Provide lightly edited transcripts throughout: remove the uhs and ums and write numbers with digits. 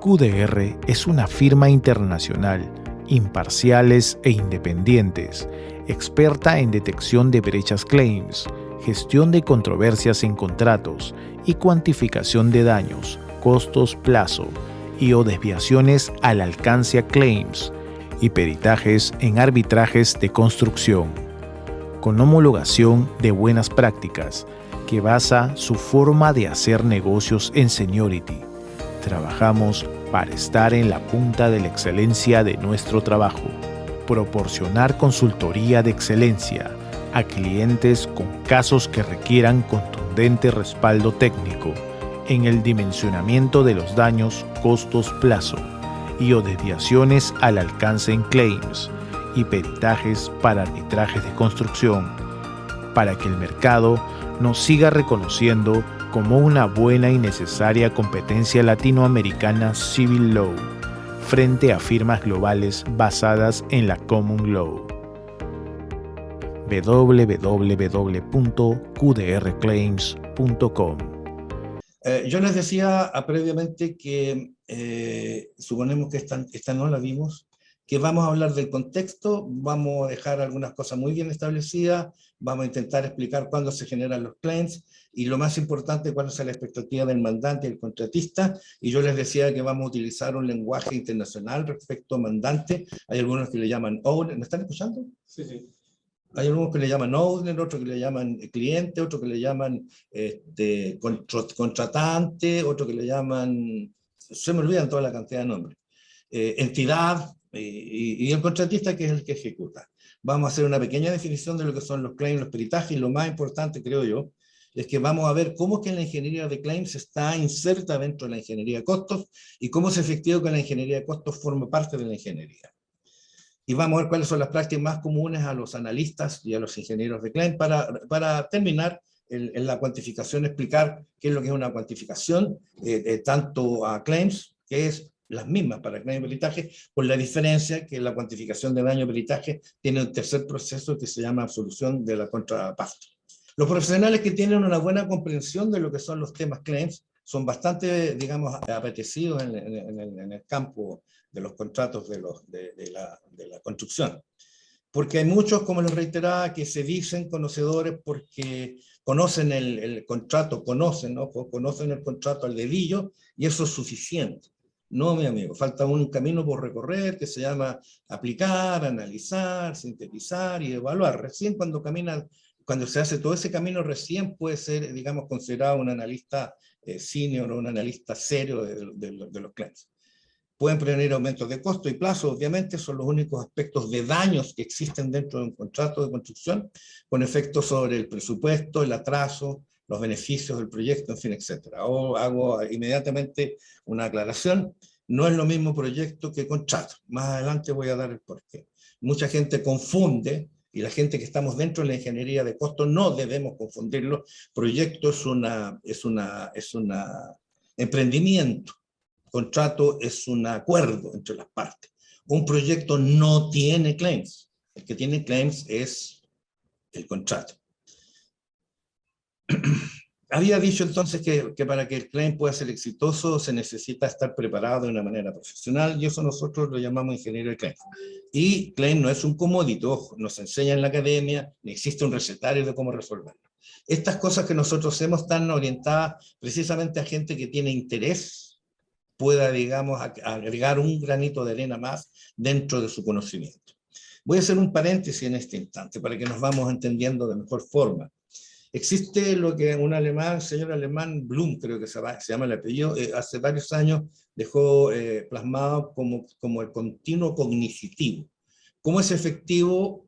QDR es una firma internacional, imparciales e independientes, experta en detección de brechas claims, gestión de controversias en contratos y cuantificación de daños, costos plazo y o desviaciones al alcance a claims y peritajes en arbitrajes de construcción, con homologación de buenas prácticas que basa su forma de hacer negocios en Seniority. Trabajamos para estar en la punta de la excelencia de nuestro trabajo, proporcionar consultoría de excelencia a clientes con casos que requieran contundente respaldo técnico en el dimensionamiento de los daños, costos, plazo y o desviaciones al alcance en claims y peritajes para arbitrajes de construcción, para que el mercado nos siga reconociendo como una buena y necesaria competencia latinoamericana Civil Law frente a firmas globales basadas en la Common Law. www.qdrclaims.com. Yo les decía previamente que suponemos que esta no la vimos, que vamos a hablar del contexto, vamos a dejar algunas cosas muy bien establecidas, vamos a intentar explicar cuándo se generan los claims y lo más importante, cuál es la expectativa del mandante y el contratista. Y yo les decía que vamos a utilizar un lenguaje internacional respecto a mandante. Hay algunos que le llaman owner. ¿Me están escuchando? Sí, sí. Hay algunos que le llaman owner, otros que le llaman cliente, otros que le llaman contratante, otros que le llaman, se me olvidan toda la cantidad de nombres, entidad, y el contratista, que es el que ejecuta. Vamos a hacer una pequeña definición de lo que son los claims, los peritajes, y lo más importante, creo yo, es que vamos a ver cómo es que la ingeniería de claims está inserta dentro de la ingeniería de costos y cómo es efectivo que la ingeniería de costos forma parte de la ingeniería. Y vamos a ver cuáles son las prácticas más comunes a los analistas y a los ingenieros de claims para terminar en la cuantificación, explicar qué es lo que es una cuantificación, tanto a claims, que es las mismas para claim y peritaje, con la diferencia que la cuantificación de daño y peritaje tiene un tercer proceso que se llama absolución de la contraparte. Los profesionales que tienen una buena comprensión de lo que son los temas claims son bastante, digamos, apetecidos en el campo de los contratos de la construcción. Porque hay muchos, como les reiteraba, que se dicen conocedores porque conocen el contrato, conocen el contrato al dedillo, y eso es suficiente. No, mi amigo, falta un camino por recorrer que se llama aplicar, analizar, sintetizar y evaluar. Recién cuando se hace todo ese camino, recién puede ser, digamos, considerado un analista senior o un analista serio de los claims. Pueden prevenir aumentos de costo y plazo, obviamente, son los únicos aspectos de daños que existen dentro de un contrato de construcción, con efectos sobre el presupuesto, el atraso, los beneficios del proyecto, en fin, etc. Hago inmediatamente una aclaración: no es lo mismo proyecto que contrato. Más adelante voy a dar el porqué. Mucha gente confunde, y la gente que estamos dentro de la ingeniería de costos no debemos confundirlo. Proyecto es un emprendimiento. Contrato es un acuerdo entre las partes. Un proyecto no tiene claims. El que tiene claims es el contrato. Había dicho entonces que para que el claim pueda ser exitoso se necesita estar preparado de una manera profesional, y eso nosotros lo llamamos ingeniería de claim. Y claim no es un commodity, ojo, nos enseña en la academia, ni existe un recetario de cómo resolverlo. Estas cosas que nosotros hacemos están orientadas precisamente a gente que tiene interés, pueda, digamos, agregar un granito de arena más dentro de su conocimiento. Voy a hacer un paréntesis en este instante para que nos vamos entendiendo de mejor forma. Existe lo que un alemán, señor alemán, Blum, creo que se llama el apellido, hace varios años dejó plasmado como el continuo cognitivo. ¿Cómo es efectivo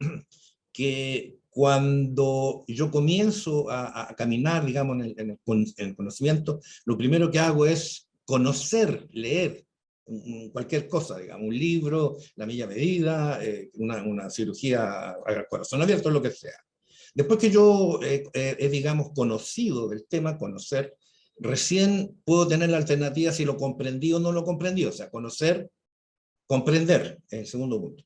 que cuando yo comienzo a caminar, digamos, en el conocimiento, lo primero que hago es conocer, leer cualquier cosa, digamos, un libro, la milla medida, una cirugía al corazón abierto, lo que sea. Después que yo digamos, conocido del tema, conocer, recién puedo tener la alternativa si lo comprendí o no lo comprendí, o sea, conocer, comprender, en el segundo punto.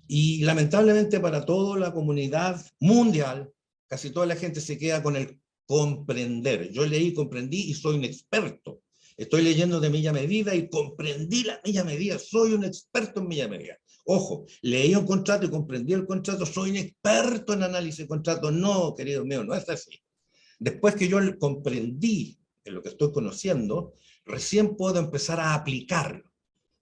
Y lamentablemente para toda la comunidad mundial, casi toda la gente se queda con el comprender. Yo leí, comprendí y soy un experto Estoy leyendo de milla medida y comprendí la milla medida, soy un experto en milla medida. Ojo, leí un contrato y comprendí el contrato, soy un experto en análisis de contrato. No, querido mío, no es así. Después que yo comprendí en lo que estoy conociendo, recién puedo empezar a aplicarlo.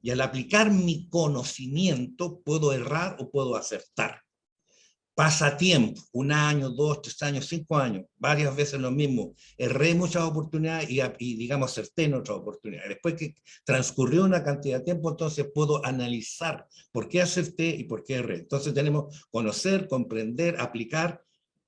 Y al aplicar mi conocimiento, puedo errar o puedo acertar. Pasa tiempo, 1 año, 2, 3 años, 5 años, varias veces lo mismo. Erré muchas oportunidades y digamos, acerté en otras oportunidades. Después que transcurrió una cantidad de tiempo, entonces puedo analizar por qué acerté y por qué erré. Entonces tenemos conocer, comprender, aplicar.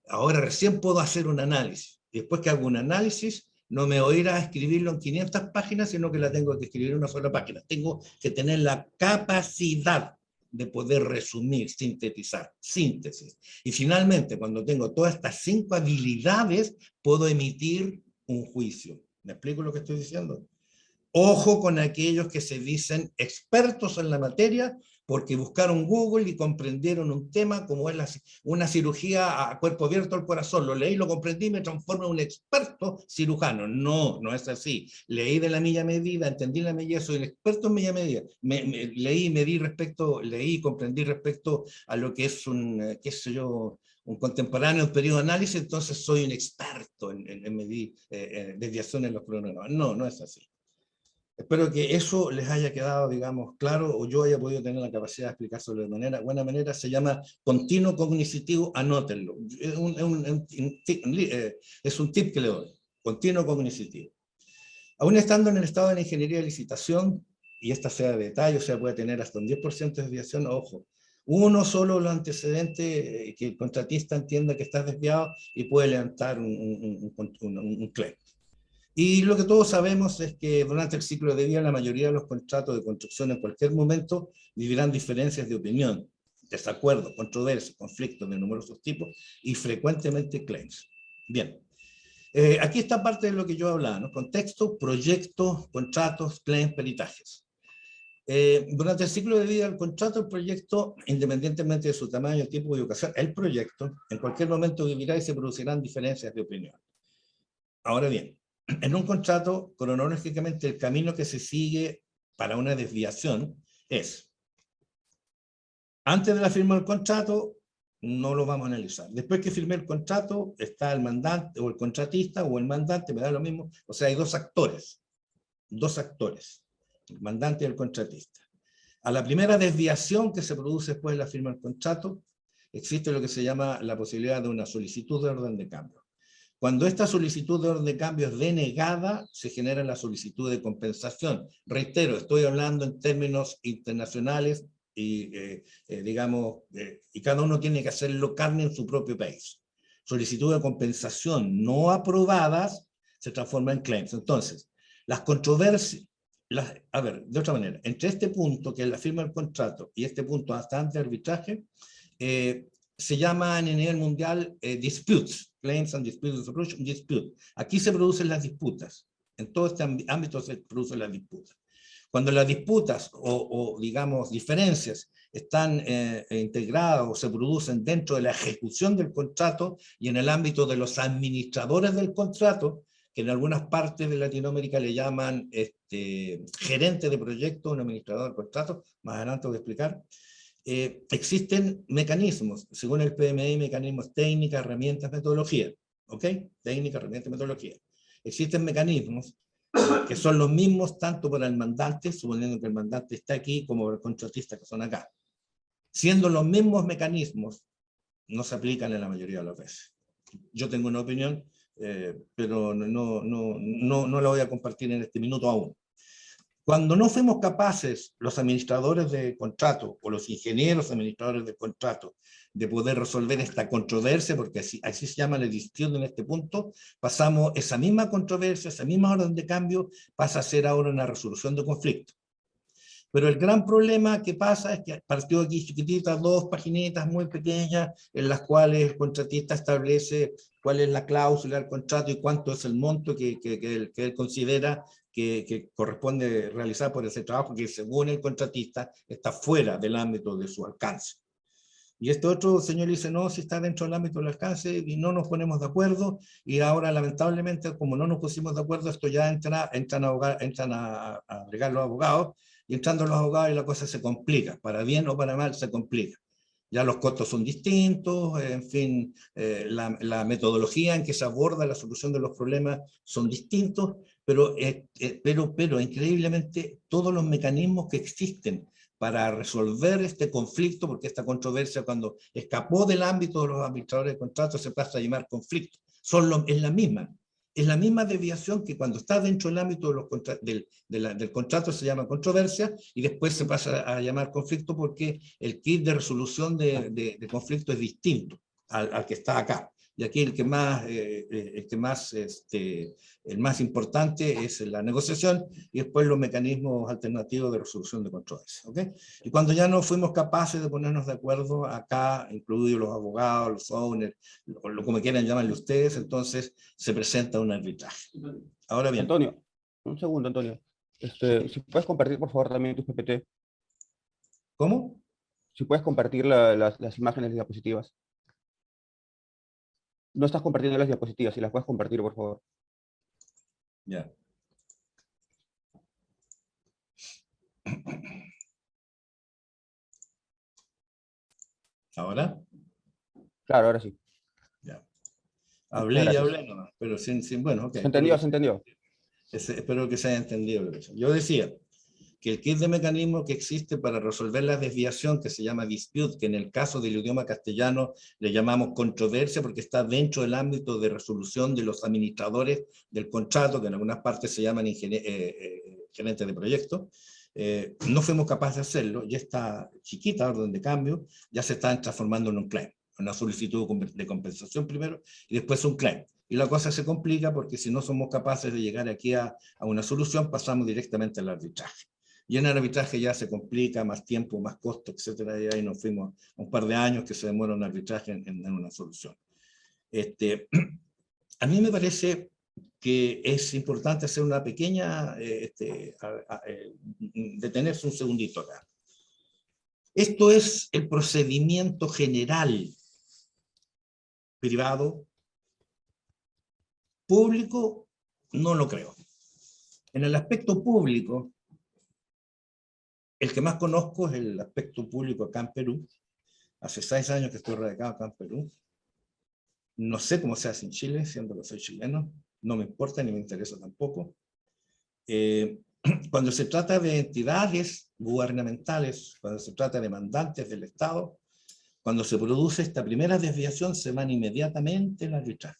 Ahora recién puedo hacer un análisis. Y después que hago un análisis, no me voy a ir a escribirlo en 500 páginas, sino que la tengo que escribir en una sola página. Tengo que tener la capacidad de poder resumir, sintetizar, síntesis. Y finalmente, cuando tengo todas estas 5 habilidades, puedo emitir un juicio. ¿Me explico lo que estoy diciendo? Ojo con aquellos que se dicen expertos en la materia porque buscaron Google y comprendieron un tema como es una cirugía a cuerpo abierto al corazón. Lo leí, lo comprendí y me transformo en un experto cirujano. No, no es así. Leí de la milla medida, entendí la medida, soy un experto en milla medida. Leí y comprendí respecto a lo que es qué sé yo, un contemporáneo en periodo de análisis, entonces soy un experto en medir desviaciones en los cronogramas. No, no es así. Espero que eso les haya quedado, digamos, claro, o yo haya podido tener la capacidad de explicárselo de buena manera. Se llama continuo cognitivo, anótenlo. Es un tip que le doy, continuo cognitivo. Aún estando en el estado de la ingeniería de licitación, y esta sea de detalle, o sea, puede tener hasta un 10% de desviación, ojo, uno solo los antecedentes que el contratista entienda que está desviado y puede levantar un claim. Y lo que todos sabemos es que durante el ciclo de vida la mayoría de los contratos de construcción en cualquier momento vivirán diferencias de opinión, desacuerdos, controversias, conflictos de numerosos tipos y frecuentemente claims. Bien, aquí está parte de lo que yo hablaba, ¿no? Contexto, proyectos, contratos, claims, peritajes. Durante el ciclo de vida del contrato, el proyecto, independientemente de su tamaño, tiempo y ocasión, el proyecto en cualquier momento vivirá y se producirán diferencias de opinión. Ahora bien, en un contrato, cronológicamente, el camino que se sigue para una desviación es, antes de la firma del contrato, no lo vamos a analizar. Después que firmé el contrato, está el mandante, o el contratista, o el mandante, me da lo mismo. O sea, hay dos actores, el mandante y el contratista. A la primera desviación que se produce después de la firma del contrato, existe lo que se llama la posibilidad de una solicitud de orden de cambio. Cuando esta solicitud de orden de cambio es denegada, se genera la solicitud de compensación. Reitero, estoy hablando en términos internacionales y, y cada uno tiene que hacerlo carne en su propio país. Solicitud de compensación no aprobadas se transforma en claims. Entonces, las controversias, a ver, de otra manera, entre este punto, que es la firma del contrato, y este punto hasta antes de arbitraje, se llaman en nivel mundial disputes, claims and dispute resolution, dispute. Aquí se producen las disputas, en todo este ámbito se producen las disputas. Cuando las disputas o digamos diferencias están integradas o se producen dentro de la ejecución del contrato y en el ámbito de los administradores del contrato, que en algunas partes de Latinoamérica le llaman gerente de proyecto, un administrador del contrato, más adelante voy a explicar. Existen mecanismos, según el PMI, mecanismos técnicas, herramientas, metodología, ¿ok? Técnica, herramientas, metodología. Existen mecanismos que son los mismos tanto para el mandante, suponiendo que el mandante está aquí, como para el contratista que son acá. Siendo los mismos mecanismos, no se aplican en la mayoría de las veces. Yo tengo una opinión, pero no la voy a compartir en este minuto aún. Cuando no fuimos capaces, los administradores de contrato, o los ingenieros administradores de contrato, de poder resolver esta controversia, porque así se llama la discusión en este punto, pasamos esa misma controversia, esa misma orden de cambio, pasa a ser ahora una resolución de conflicto. Pero el gran problema que pasa es que partió aquí chiquititas, 2 paginitas muy pequeñas, en las cuales el contratista establece cuál es la cláusula del contrato y cuánto es el monto que él considera que corresponde realizar por ese trabajo que según el contratista está fuera del ámbito de su alcance. Y este otro señor dice, no, si está dentro del ámbito del alcance y no nos ponemos de acuerdo, y ahora lamentablemente, como no nos pusimos de acuerdo, esto ya entran a agregar los abogados, y entrando los abogados y la cosa se complica, para bien o para mal se complica. Ya los costos son distintos, en fin, la metodología en que se aborda la solución de los problemas son distintos, pero increíblemente todos los mecanismos que existen para resolver este conflicto, porque esta controversia cuando escapó del ámbito de los administradores de contratos se pasa a llamar conflicto, es la misma desviación que cuando está dentro del ámbito de del contrato se llama controversia y después se pasa a llamar conflicto porque el kit de resolución de conflicto es distinto al que está acá. Y aquí el más importante es la negociación y después los mecanismos alternativos de resolución de controversia. ¿Okay? Y cuando ya no fuimos capaces de ponernos de acuerdo acá, incluidos los abogados, los owners, como quieran llamarle ustedes, entonces se presenta un arbitraje. Ahora bien. Antonio, un segundo, Antonio. Si puedes compartir, por favor, también tus PPT. ¿Cómo? Si puedes compartir las imágenes de diapositivas. No estás compartiendo las diapositivas, si las puedes compartir, por favor. Ya. ¿Ahora? Claro, ahora sí. Ya. Hablé y hablé nomás, pero bueno, ok. Se entendió, se entendió. Espero que se haya entendido. Yo decía que el kit de mecanismo que existe para resolver la desviación, que se llama dispute, que en el caso del idioma castellano le llamamos controversia porque está dentro del ámbito de resolución de los administradores del contrato, que en algunas partes se llaman gerentes de proyecto, no fuimos capaces de hacerlo, y esta chiquita orden de cambio ya se está transformando en un claim, una solicitud de compensación primero y después un claim. Y la cosa se complica porque si no somos capaces de llegar aquí a una solución, pasamos directamente al arbitraje. Y en el arbitraje ya se complica, más tiempo, más costo, etcétera, y ahí nos fuimos a un par de años que se demora un arbitraje en una solución. A mí me parece que es importante hacer una pequeña, detenerse un segundito acá. Esto es el procedimiento general, privado, público, no lo creo. En el aspecto público, el que más conozco es el aspecto público acá en Perú. Hace 6 años que estoy radicado acá en Perú. No sé cómo se hace en Chile, siendo que soy chileno. No me importa ni me interesa tampoco. Cuando se trata de entidades gubernamentales, cuando se trata de demandantes del Estado, cuando se produce esta primera desviación, se van inmediatamente al arbitraje.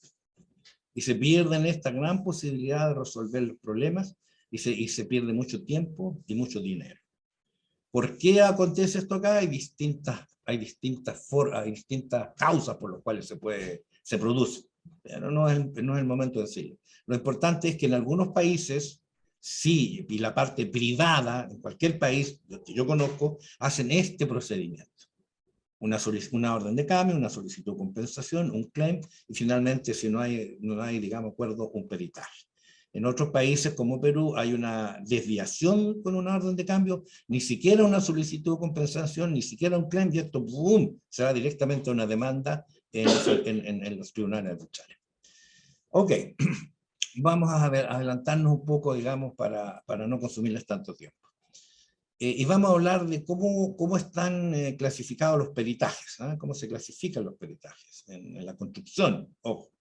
Y se pierden esta gran posibilidad de resolver los problemas y se pierde mucho tiempo y mucho dinero. ¿Por qué acontece esto acá? Hay distintas causas por las cuales se produce. Pero no es el momento de decirlo. Lo importante es que en algunos países, sí, y la parte privada, en cualquier país que yo conozco, hacen este procedimiento. Una orden de cambio, una solicitud de compensación, un claim, y finalmente, si no hay digamos, acuerdo, un peritaje. En otros países como Perú hay una desviación con una orden de cambio, ni siquiera una solicitud de compensación, ni siquiera un claim, y esto ¡boom!, se va directamente a una demanda en los tribunales arbitrales. Ok, vamos a adelantarnos un poco, digamos, para no consumirles tanto tiempo. Y vamos a hablar de cómo están clasificados los peritajes, ¿eh? Cómo se clasifican los peritajes en la construcción, ojo.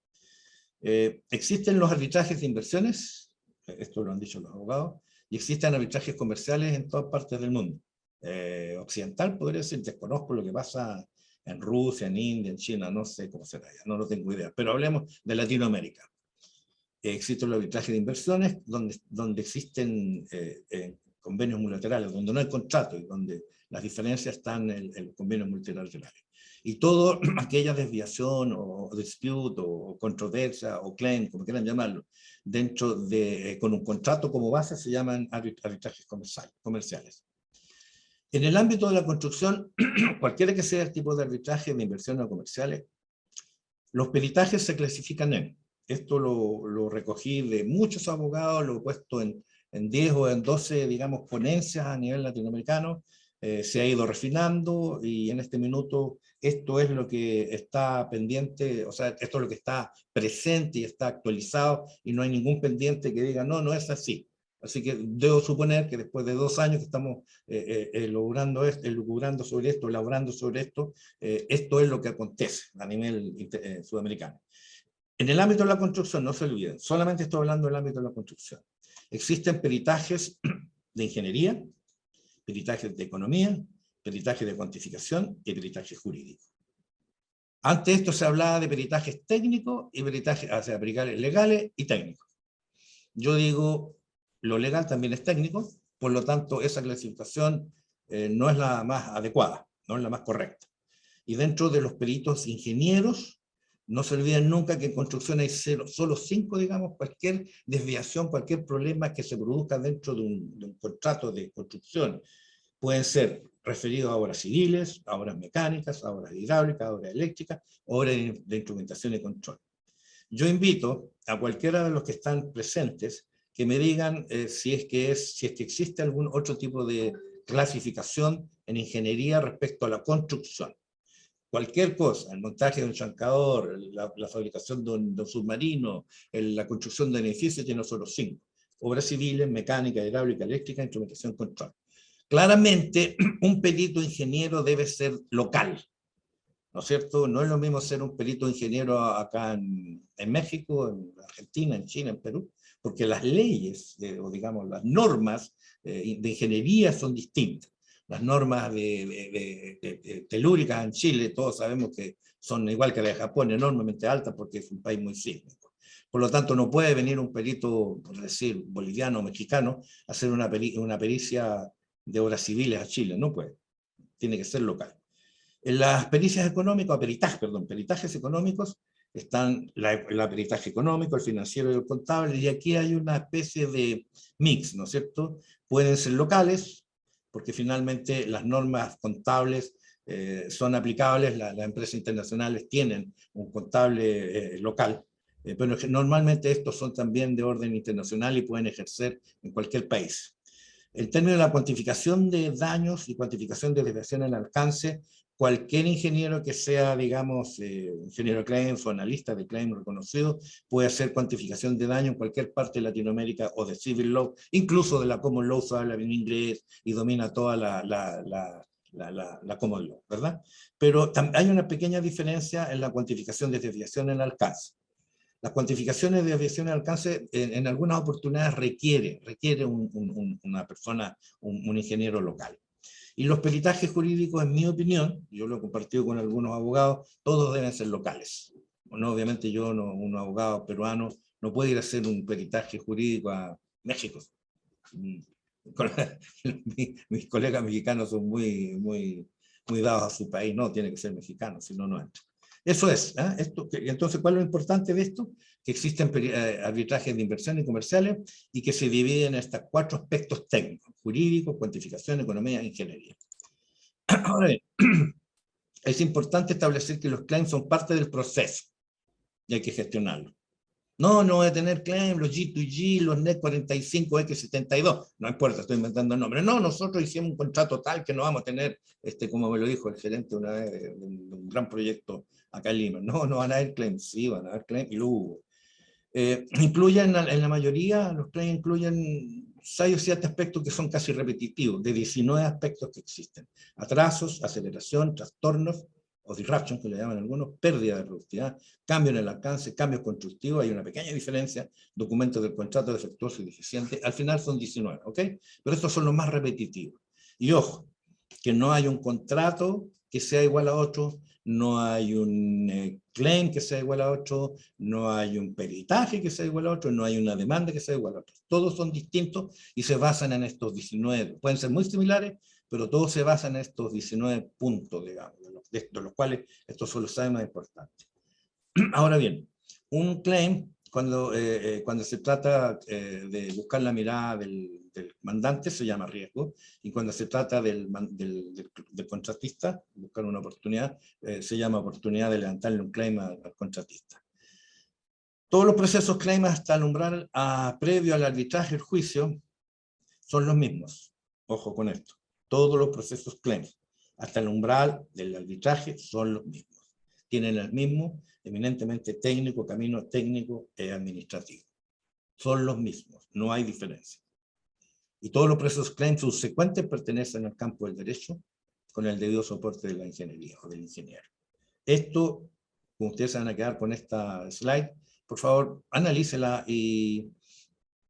Existen los arbitrajes de inversiones, esto lo han dicho los abogados, y existen arbitrajes comerciales en todas partes del mundo. Occidental podría decir, desconozco lo que pasa en Rusia, en India, en China, no sé cómo será ya, no lo tengo idea, pero hablemos de Latinoamérica. Existen los arbitrajes de inversiones donde existen convenios multilaterales, donde no hay contrato y donde las diferencias están en los convenios multilaterales. Y toda aquella desviación o dispute o controversia o claim, como quieran llamarlo, con un contrato como base se llaman arbitrajes comerciales. En el ámbito de la construcción, cualquiera que sea el tipo de arbitraje de inversiones o comerciales, los peritajes se clasifican esto lo recogí de muchos abogados, lo he puesto en 10 o en 12, digamos, ponencias a nivel latinoamericano, se ha ido refinando y en este minuto esto es lo que está pendiente, o sea, esto es lo que está presente y está actualizado y no hay ningún pendiente que diga, no, no es así. Así que debo suponer que después de 2 años que estamos logrando sobre esto, elaborando sobre esto, esto es lo que acontece a nivel sudamericano. En el ámbito de la construcción, no se olviden, solamente estoy hablando del ámbito de la construcción. Existen peritajes de ingeniería, peritajes de economía, peritajes de cuantificación y peritajes jurídicos. Antes esto se hablaba de peritajes técnicos y peritajes, o sea, peritajes legales y técnicos. Yo digo, lo legal también es técnico, por lo tanto esa clasificación no es la más adecuada, no es la más correcta. Y dentro de los peritos ingenieros, no se olviden nunca que en construcción hay solo 5, digamos, cualquier desviación, cualquier problema que se produzca dentro de un contrato de construcción. Pueden ser referidos a obras civiles, a obras mecánicas, a obras hidráulicas, a obras eléctricas, obras de instrumentación y control. Yo invito a cualquiera de los que están presentes que me digan si es que existe algún otro tipo de clasificación en ingeniería respecto a la construcción. Cualquier cosa, el montaje de un chancador, la fabricación de un submarino, la construcción de edificios, tiene solo 5. Obras civiles, mecánica, hidráulica, eléctrica, instrumentación, control. Claramente, un perito ingeniero debe ser local, ¿no es cierto? No es lo mismo ser un perito ingeniero acá en México, en Argentina, en China, en Perú, porque las leyes, o digamos las normas de ingeniería son distintas. Las normas telúricas en Chile, todos sabemos que son igual que las de Japón, enormemente altas porque es un país muy sísmico. Por lo tanto, no puede venir un perito, por decir, boliviano o mexicano, a hacer una pericia de obras civiles a Chile. No puede. Tiene que ser local. En las pericias económicas, peritajes económicos, están el peritaje económico, el financiero y el contable, y aquí hay una especie de mix, ¿no es cierto? Pueden ser locales, porque finalmente las normas contables son aplicables, las empresas internacionales tienen un contable local, pero normalmente estos son también de orden internacional y pueden ejercer en cualquier país. En términos de la cuantificación de daños y cuantificación de desviación en alcance, cualquier ingeniero que sea, digamos, ingeniero claims o analista de claims reconocido, puede hacer cuantificación de daño en cualquier parte de Latinoamérica o de civil law, incluso de la common law, se habla bien inglés y domina toda la common law, ¿verdad? Pero hay una pequeña diferencia en la cuantificación de desviación en alcance. Las cuantificaciones de desviación en alcance en algunas oportunidades requiere una persona, un ingeniero local. Y los peritajes jurídicos, en mi opinión, yo lo he compartido con algunos abogados, todos deben ser locales. Bueno, obviamente un abogado peruano, no puede ir a hacer un peritaje jurídico a México. Mis colegas mexicanos son muy dados a su país, no, tiene que ser mexicano, si no, no entra. Eso es, ¿eh? Entonces, ¿cuál es lo importante de esto? Que existen arbitrajes de inversión y comerciales y que se dividen en estos 4 aspectos técnicos: jurídico, cuantificación, economía e ingeniería. Ahora bien, es importante establecer que los claims son parte del proceso y hay que gestionarlos. No voy a tener claims, los G2G, los NET 45, X72, no importa, estoy inventando el nombre. No, nosotros hicimos un contrato tal que no vamos a tener, como me lo dijo el gerente una vez de un gran proyecto acá en Lima. No van a haber claims, sí, van a haber claims, y lo hubo. Incluyen, en la mayoría, los claims incluyen 6 o 7 aspectos que son casi repetitivos, de 19 aspectos que existen. Atrasos, aceleración, trastornos, o disruption, que le llaman algunos, pérdida de productividad, cambio en el alcance, cambios constructivos, hay una pequeña diferencia, documentos del contrato defectuoso y deficiente, al final son 19, ¿ok? Pero estos son los más repetitivos. Y ojo, que no hay un contrato que sea igual a otro, no hay un claim que sea igual a otro, no hay un peritaje que sea igual a otro, no hay una demanda que sea igual a otro. Todos son distintos y se basan en estos 19. Pueden ser muy similares, pero todos se basan en estos 19 puntos, digamos, de los cuales estos son los más importantes. Ahora bien, un claim, cuando se trata de buscar la mirada del mandante, se llama riesgo, y cuando se trata del contratista, buscar una oportunidad, se llama oportunidad de levantarle un claim al contratista. Todos los procesos claim hasta el umbral previo al arbitraje, el juicio, son los mismos. Ojo con esto. Todos los procesos claims, hasta el umbral del arbitraje, son los mismos. Tienen el mismo, eminentemente técnico, camino técnico y administrativo. Son los mismos, no hay diferencia. Y todos los procesos claims subsecuentes pertenecen al campo del derecho con el debido soporte de la ingeniería o del ingeniero. Esto, como ustedes se van a quedar con esta slide, por favor, analícela y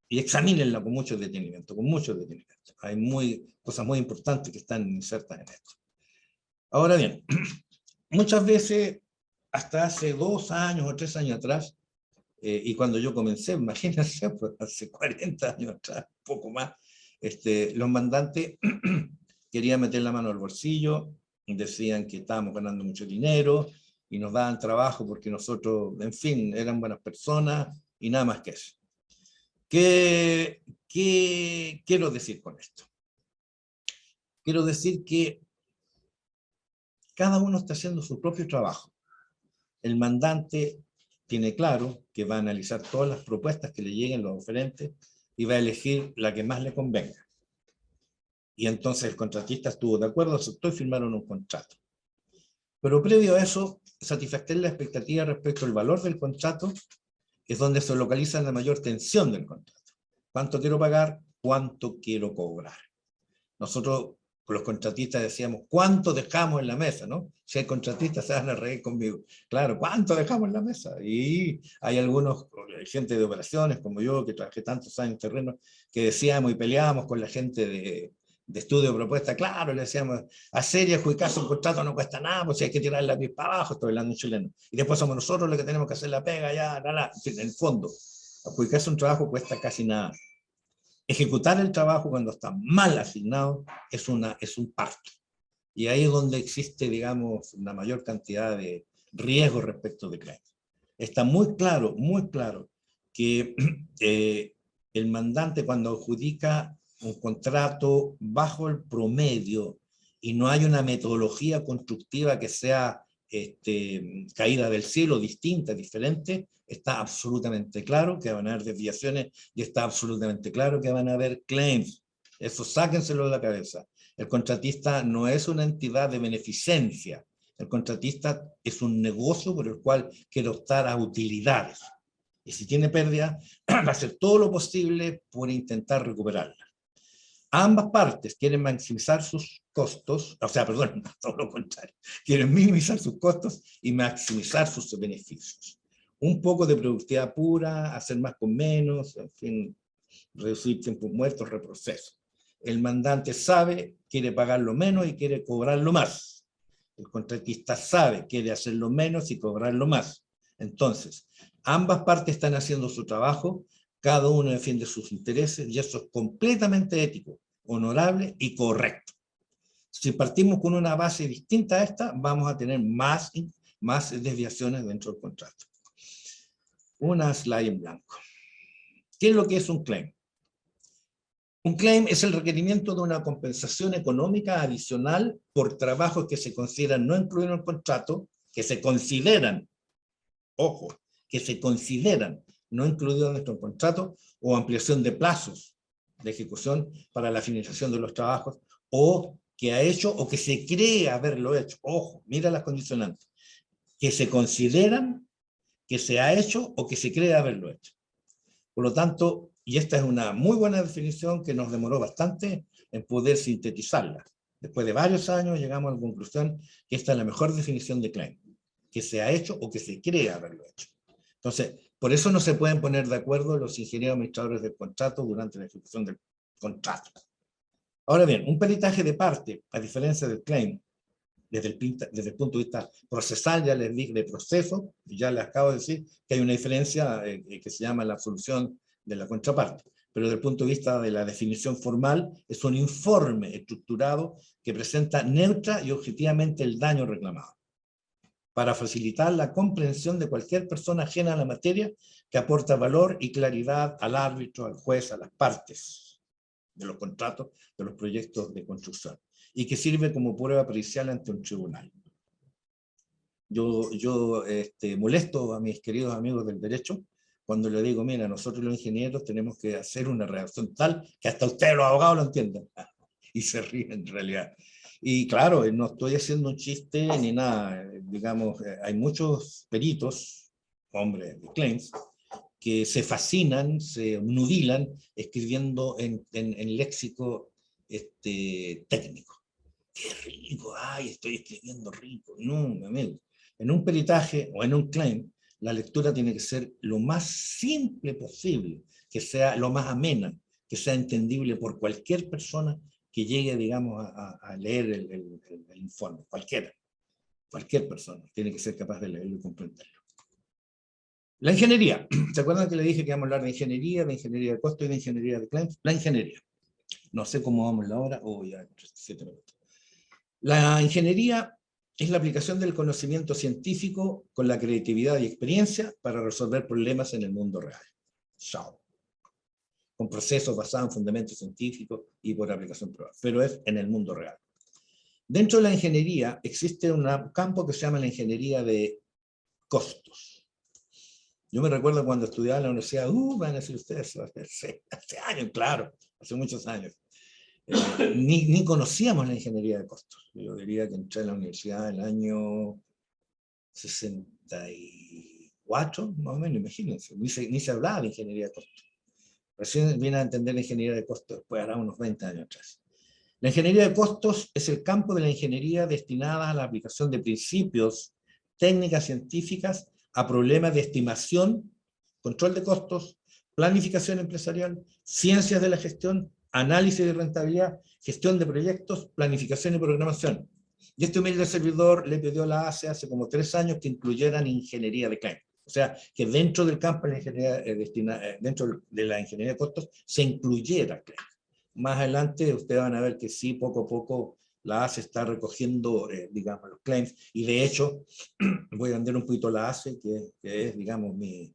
examínenla con mucho detenimiento, Hay cosas muy importantes que están insertas en esto. Ahora bien, muchas veces, hasta hace 2 años o 3 años atrás, y cuando yo comencé, imagínense, pues, hace 40 años atrás, poco más, los mandantes querían meter la mano al bolsillo, decían que estábamos ganando mucho dinero, y nos daban trabajo porque nosotros, en fin, eran buenas personas, y nada más que eso. ¿Qué quiero decir con esto? Quiero decir que cada uno está haciendo su propio trabajo. El mandante tiene claro que va a analizar todas las propuestas que le lleguen, los oferentes, y va a elegir la que más le convenga. Y entonces el contratista estuvo de acuerdo, aceptó y firmaron un contrato. Pero previo a eso, satisfacer la expectativa respecto al valor del contrato es donde se localiza la mayor tensión del contrato. ¿Cuánto quiero pagar? ¿Cuánto quiero cobrar? Nosotros, los contratistas, decíamos, ¿cuánto dejamos en la mesa? ¿No? Si hay contratistas, se van a reír conmigo. Claro, ¿cuánto dejamos en la mesa? Y hay algunos, gente de operaciones como yo, que trabajé tantos años en terreno, que decíamos y peleábamos con la gente de estudio de propuesta. Claro, le decíamos, hacer y adjudicarse un contrato no cuesta nada, pues si hay que tirar la pipa para abajo, estoy hablando en chileno. Y después somos nosotros los que tenemos que hacer la pega, ya, en el fondo. Adjudicarse un trabajo cuesta casi nada. Ejecutar el trabajo cuando está mal asignado es un parto. Y ahí es donde existe, digamos, una mayor cantidad de riesgos respecto de claims. Está muy claro que el mandante, cuando adjudica un contrato bajo el promedio y no hay una metodología constructiva que sea caída del cielo, distinta, diferente, está absolutamente claro que van a haber desviaciones y está absolutamente claro que van a haber claims. Eso sáquenselo de la cabeza. El contratista no es una entidad de beneficencia. El contratista es un negocio por el cual quiere optar a utilidades. Y si tiene pérdida, va a hacer todo lo posible por intentar recuperarla. Ambas partes quieren maximizar sus costos, todo lo contrario, quieren minimizar sus costos y maximizar sus beneficios. Un poco de productividad pura, hacer más con menos, en fin, reducir tiempos muertos, reproceso. El mandante sabe, quiere pagarlo menos y quiere cobrarlo más. El contratista sabe, quiere hacerlo menos y cobrarlo más. Entonces, ambas partes están haciendo su trabajo, cada uno defiende sus intereses y eso es completamente ético, honorable y correcto. Si partimos con una base distinta a esta, vamos a tener más desviaciones dentro del contrato. Una slide en blanco. ¿Qué es lo que es un claim? Un claim es el requerimiento de una compensación económica adicional por trabajos que se consideran no incluidos en el contrato, que se consideran, ojo, que se consideran no incluidos en nuestro contrato, o ampliación de plazos de ejecución para la finalización de los trabajos, o que ha hecho o que se cree haberlo hecho. Ojo, mira las condicionantes. Que se consideran, que se ha hecho o que se cree haberlo hecho. Por lo tanto, y esta es una muy buena definición que nos demoró bastante en poder sintetizarla. Después de varios años llegamos a la conclusión que esta es la mejor definición de claim, que se ha hecho o que se cree haberlo hecho. Entonces, por eso no se pueden poner de acuerdo los ingenieros administradores del contrato durante la ejecución del contrato. Ahora bien, un peritaje de parte, a diferencia del claim, desde el punto de vista procesal, ya les dije de proceso, y ya les acabo de decir que hay una diferencia que se llama la absolución de la contraparte. Pero desde el punto de vista de la definición formal, es un informe estructurado que presenta neutra y objetivamente el daño reclamado, para facilitar la comprensión de cualquier persona ajena a la materia que aporta valor y claridad al árbitro, al juez, a las partes de los contratos, de los proyectos de construcción, y que sirve como prueba pericial ante un tribunal. Yo molesto a mis queridos amigos del derecho cuando le digo, mira, nosotros los ingenieros tenemos que hacer una redacción tal que hasta ustedes los abogados lo entiendan. y se ríen en realidad. Y claro, no estoy haciendo un chiste ni nada, digamos, hay muchos peritos, hombres de claims, que se fascinan, se nudilan escribiendo en léxico técnico. ¡Qué rico! ¡Ay, estoy escribiendo rico! No, mi amigo. En un peritaje o en un claim, la lectura tiene que ser lo más simple posible, que sea lo más amena, que sea entendible por cualquier persona que llegue, digamos, a leer el informe. Cualquier persona tiene que ser capaz de leerlo y comprenderlo. La ingeniería. ¿Se acuerdan que le dije que íbamos a hablar de ingeniería de costo y de ingeniería de claims? La ingeniería. No sé cómo vamos la hora. Oh, ya, 7 minutos. La ingeniería es la aplicación del conocimiento científico con la creatividad y experiencia para resolver problemas en el mundo real. Chao. Con procesos basados en fundamentos científicos y por aplicación probada. Pero es en el mundo real. Dentro de la ingeniería existe un campo que se llama la ingeniería de costos. Yo me recuerdo cuando estudiaba en la universidad, van a decir ustedes, hace años, claro, hace muchos años. Ni conocíamos la ingeniería de costos. Yo diría que entré en la universidad en el año 64, más o menos, imagínense. Ni se hablaba de ingeniería de costos. Recién vine a entender la ingeniería de costos después, hará unos 20 años atrás. La ingeniería de costos es el campo de la ingeniería destinada a la aplicación de principios, técnicas científicas a problemas de estimación, control de costos, planificación empresarial, ciencias de la gestión, análisis de rentabilidad, gestión de proyectos, planificación y programación. Y este humilde servidor le pidió a la ACE hace como 3 años que incluyeran ingeniería de claim. O sea, que dentro del campo de la ingeniería, dentro de la ingeniería de costos se incluyera claim. Más adelante ustedes van a ver que sí, poco a poco la ACE está recogiendo, digamos, los claims, y de hecho, voy a vender un poquito la ACE, que es, digamos, mi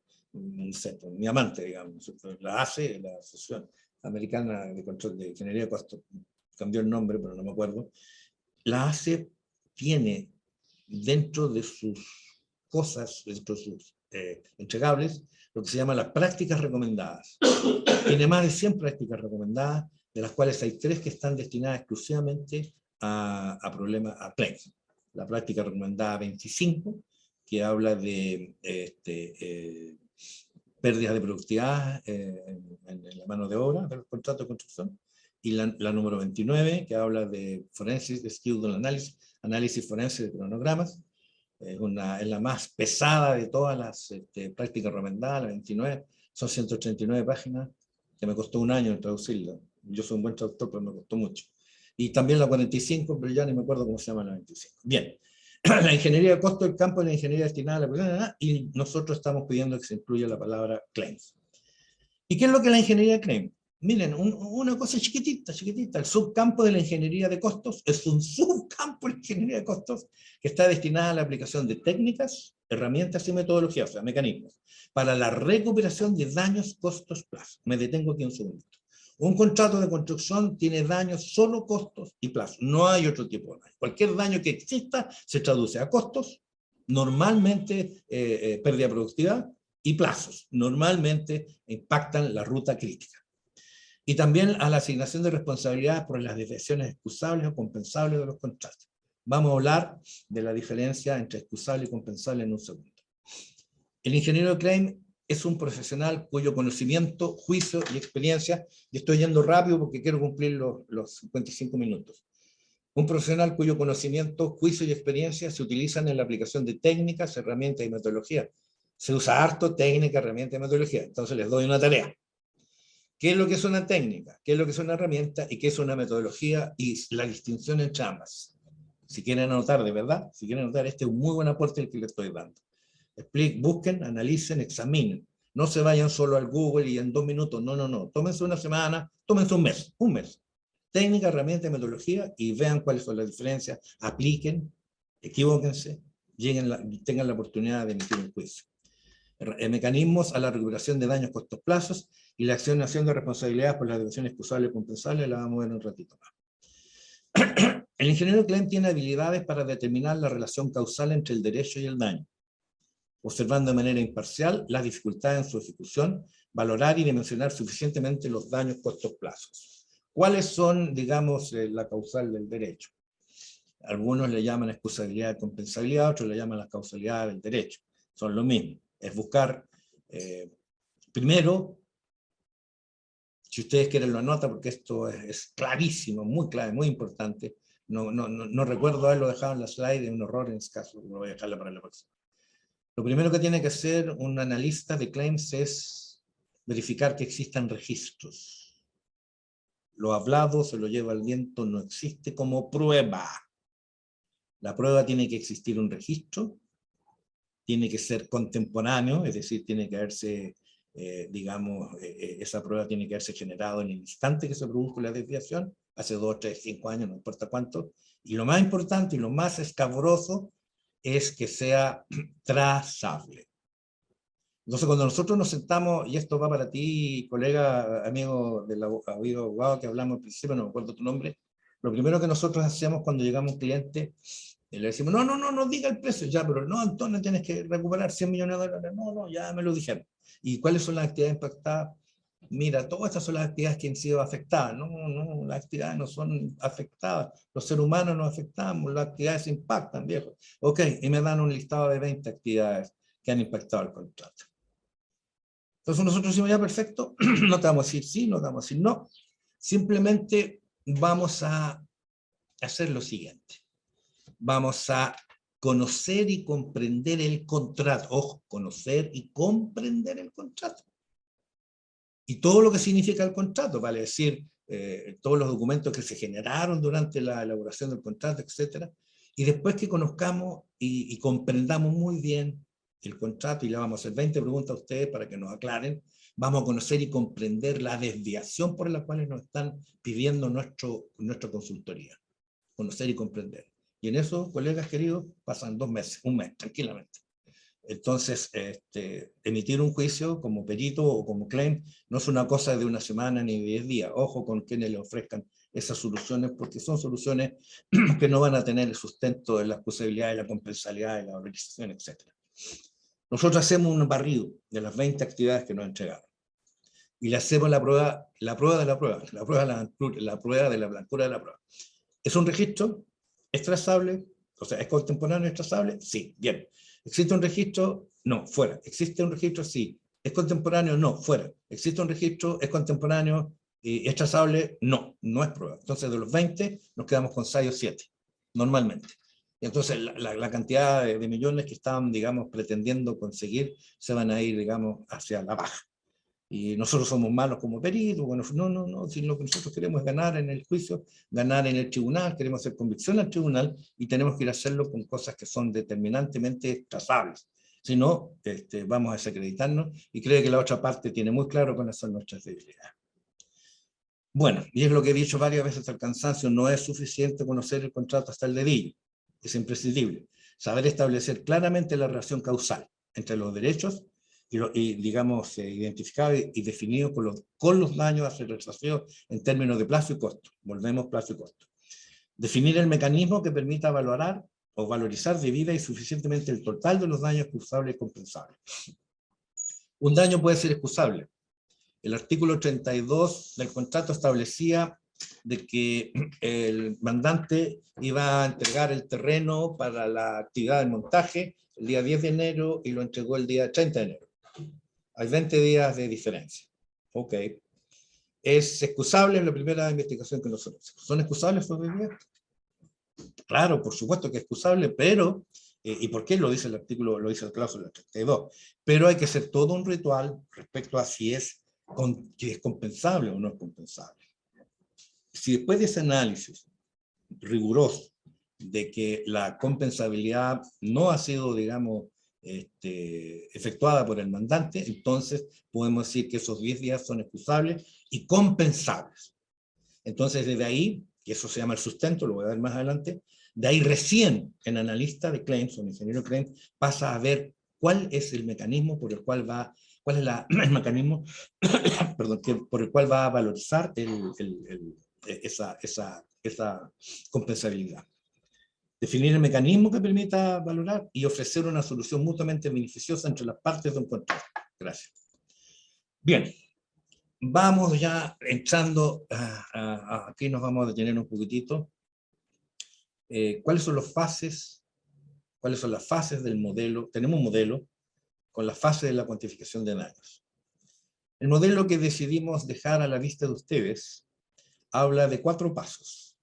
amante, digamos. La ACE, la Asociación Americana de Control de Ingeniería de Costos, cambió el nombre, pero no me acuerdo. La ACE tiene dentro de sus cosas, dentro de sus entregables, lo que se llama las prácticas recomendadas. Tiene más de 100 prácticas recomendadas, de las cuales hay 3 que están destinadas exclusivamente a problemas, a claims. La práctica recomendada 25, que habla de pérdidas de productividad en la mano de obra de los contratos de construcción, y la número 29, que habla de forensic skilled análisis forense de cronogramas. Es la más pesada de todas las prácticas recomendadas, la 29, son 139 páginas, que me costó un año traducirla. Yo soy un buen traductor, pero me costó mucho. Y también la 45, pero ya ni me acuerdo cómo se llama la 25. Bien, la ingeniería de costo, el campo de la ingeniería destinada a la persona, y nosotros estamos pidiendo que se incluya la palabra claims. ¿Y qué es lo que es la ingeniería de claims? Miren, una cosa chiquitita, el subcampo de la ingeniería de costos es un subcampo de la ingeniería de costos que está destinada a la aplicación de técnicas, herramientas y metodologías, o sea, mecanismos, para la recuperación de daños, costos, plazos. Me detengo aquí un segundito. Un contrato de construcción tiene daños solo costos y plazos. No hay otro tipo de daño. Cualquier daño que exista se traduce a costos, normalmente pérdida de productividad, y plazos. Normalmente impactan la ruta crítica. Y también a la asignación de responsabilidades por las desviaciones excusables o compensables de los contratos. Vamos a hablar de la diferencia entre excusable y compensable en un segundo. El ingeniero de claim es un profesional cuyo conocimiento, juicio y experiencia, y estoy yendo rápido porque quiero cumplir los 55 minutos. Un profesional cuyo conocimiento, juicio y experiencia se utilizan en la aplicación de técnicas, herramientas y metodologías. Se usa harto técnica, herramienta y metodología. Entonces les doy una tarea. ¿Qué es lo que es una técnica? ¿Qué es lo que es una herramienta? ¿Y qué es una metodología? Y la distinción entre ambas. Si quieren anotar, de verdad, si quieren anotar, este es un muy buen aporte el que les estoy dando. Busquen, analicen, examinen. No se vayan solo al Google y en 2 minutos. No. Tómense una semana, tómense un mes. Técnica, herramienta y metodología, y vean cuáles son las diferencias. Apliquen, equivóquense, tengan la oportunidad de emitir un juicio. Mecanismos a la recuperación de daños, costos, plazos, y la asignación de responsabilidades por las deducciones excusables y compensables, la vamos a ver un ratito más. El ingeniero de claim tiene habilidades para determinar la relación causal entre el derecho y el daño, observando de manera imparcial las dificultades en su ejecución, valorar y dimensionar suficientemente los daños, costos, plazos. ¿Cuáles son, digamos, la causal del derecho? Algunos le llaman excusabilidad y compensabilidad, otros le llaman la causalidad del derecho. Son lo mismo. Es buscar, primero, si ustedes quieren lo anotan, porque esto es clarísimo, muy clave, muy importante. No recuerdo haberlo dejado en la slide, es un error en ese caso, lo voy a dejarlo para la próxima. Lo primero que tiene que hacer un analista de claims es verificar que existan registros. Lo hablado se lo lleva al viento, no existe como prueba. La prueba tiene que existir un registro, tiene que ser contemporáneo, es decir, tiene que haberse, esa prueba tiene que haberse generado en el instante que se produjo la desviación, hace 2, 3, 5 años, no importa cuánto. Y lo más importante y lo más escabroso es que sea trazable. Entonces, cuando nosotros nos sentamos, y esto va para ti, colega, amigo del abogado que hablamos al principio, no me acuerdo tu nombre, lo primero que nosotros hacemos cuando llegamos a un cliente, le decimos, no diga el precio, ya, pero no, Antonio, tienes que recuperar 100 millones de dólares, no, ya me lo dijeron. ¿Y cuáles son las actividades impactadas? Mira, todas estas son las actividades que han sido afectadas. No, las actividades no son afectadas. Los seres humanos nos afectamos, las actividades impactan, viejo. Ok, y me dan un listado de 20 actividades que han impactado el contrato. Entonces nosotros decimos, ya, perfecto, no te vamos a decir sí, no te vamos a decir no. Simplemente vamos a hacer lo siguiente. Vamos a conocer y comprender el contrato. Ojo, conocer y comprender el contrato. Y todo lo que significa el contrato, vale decir, todos los documentos que se generaron durante la elaboración del contrato, etc. Y después que conozcamos y comprendamos muy bien el contrato, y le vamos a hacer 20 preguntas a ustedes para que nos aclaren, vamos a conocer y comprender la desviación por la cual nos están pidiendo nuestra consultoría. Conocer y comprender. Y en eso, colegas queridos, pasan 2 meses, 1 mes, tranquilamente. Entonces, emitir un juicio como perito o como claim no es una cosa de 1 semana ni de 10 días. Ojo con quienes le ofrezcan esas soluciones, porque son soluciones que no van a tener el sustento de las posibilidades, de la compensabilidad, de la valorización, etc. Nosotros hacemos un barrido de las 20 actividades que nos entregaron. Y le hacemos la prueba de la prueba, la prueba de la blancura de la prueba. ¿Es un registro? ¿Es trazable? O sea, ¿es contemporáneo? ¿Es trazable? Sí, bien. ¿Existe un registro? No, fuera. ¿Existe un registro? Sí. ¿Es contemporáneo? No, fuera. ¿Existe un registro? ¿Es contemporáneo? ¿Es trazable? No, no es prueba. Entonces, de los 20, nos quedamos con 6 o 7, normalmente. Y entonces, la cantidad de millones que estaban, digamos, pretendiendo conseguir, se van a ir, digamos, hacia la baja. Y nosotros somos malos como peritos, bueno, no, si lo que nosotros queremos es ganar en el juicio, ganar en el tribunal, queremos hacer convicción al tribunal y tenemos que ir a hacerlo con cosas que son determinantemente trazables. Si no, vamos a desacreditarnos y creo que la otra parte tiene muy claro cuáles son nuestras debilidades. Bueno, y es lo que he dicho varias veces al cansancio, no es suficiente conocer el contrato hasta el dedillo, es imprescindible. Saber establecer claramente la relación causal entre los derechos y digamos, identificado y definido con los daños a ser resarcidos en términos de plazo y costo. Volvemos plazo y costo. Definir el mecanismo que permita valorar o valorizar debida y suficientemente el total de los daños excusables y compensables. Un daño puede ser excusable. El artículo 32 del contrato establecía de que el mandante iba a entregar el terreno para la actividad de montaje el día 10 de enero y lo entregó el día 30 de enero. Hay 20 días de diferencia. Ok. ¿Es excusable la primera investigación que nosotros hacemos? ¿Son excusables esos 10 días? Claro, por supuesto que es excusable, pero, ¿y por qué lo dice el artículo, lo dice el cláusula 32? Pero hay que hacer todo un ritual respecto a si es compensable o no es compensable. Si después de ese análisis riguroso de que la compensabilidad no ha sido, digamos, efectuada por el mandante, entonces podemos decir que esos 10 días son excusables y compensables. Entonces, desde ahí, que eso se llama el sustento, lo voy a ver más adelante, de ahí recién el analista de claims o el ingeniero de claims pasa a ver cuál es el mecanismo por el cual va, cuál es el mecanismo perdón, por el cual va a valorizar esa compensabilidad. Definir el mecanismo que permita valorar y ofrecer una solución mutuamente beneficiosa entre las partes de un contrato. Gracias. Bien. vamos ya entrando, aquí nos vamos a detener un poquitito. ¿Cuáles son las fases? ¿Cuáles son las fases del modelo? Tenemos un modelo con las fases de la cuantificación de daños. El modelo que decidimos dejar a la vista de ustedes habla de 4 pasos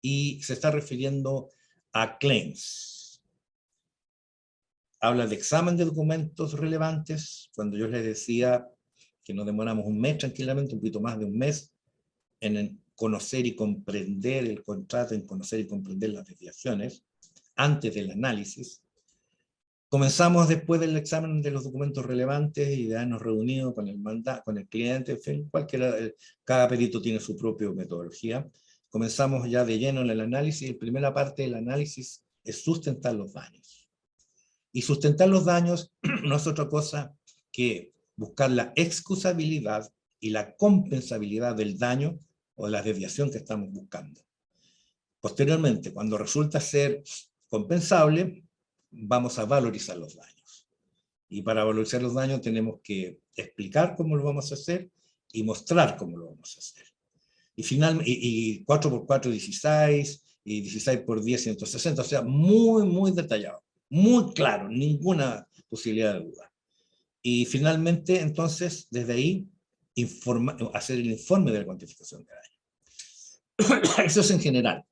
y se está refiriendo a claims. Habla de examen de documentos relevantes, cuando yo les decía que nos demoramos un mes tranquilamente, un poquito más de un mes, en conocer y comprender el contrato, en conocer y comprender las desviaciones, antes del análisis. Comenzamos después del examen de los documentos relevantes y de habernos reunido con el cliente, en fin, cada perito tiene su propia metodología. Comenzamos ya de lleno en el análisis, y la primera parte del análisis es sustentar los daños. Y sustentar los daños no es otra cosa que buscar la excusabilidad y la compensabilidad del daño o de la desviación que estamos buscando. Posteriormente, cuando resulta ser compensable, vamos a valorizar los daños. Y para valorizar los daños tenemos que explicar cómo lo vamos a hacer y mostrar cómo lo vamos a hacer. Y finalmente, y 4x4, 16, y 16x10, 160, o sea, muy detallado, muy claro, ninguna posibilidad de duda. Y finalmente, entonces, desde ahí, hacer el informe de la cuantificación de daño. Eso es en general.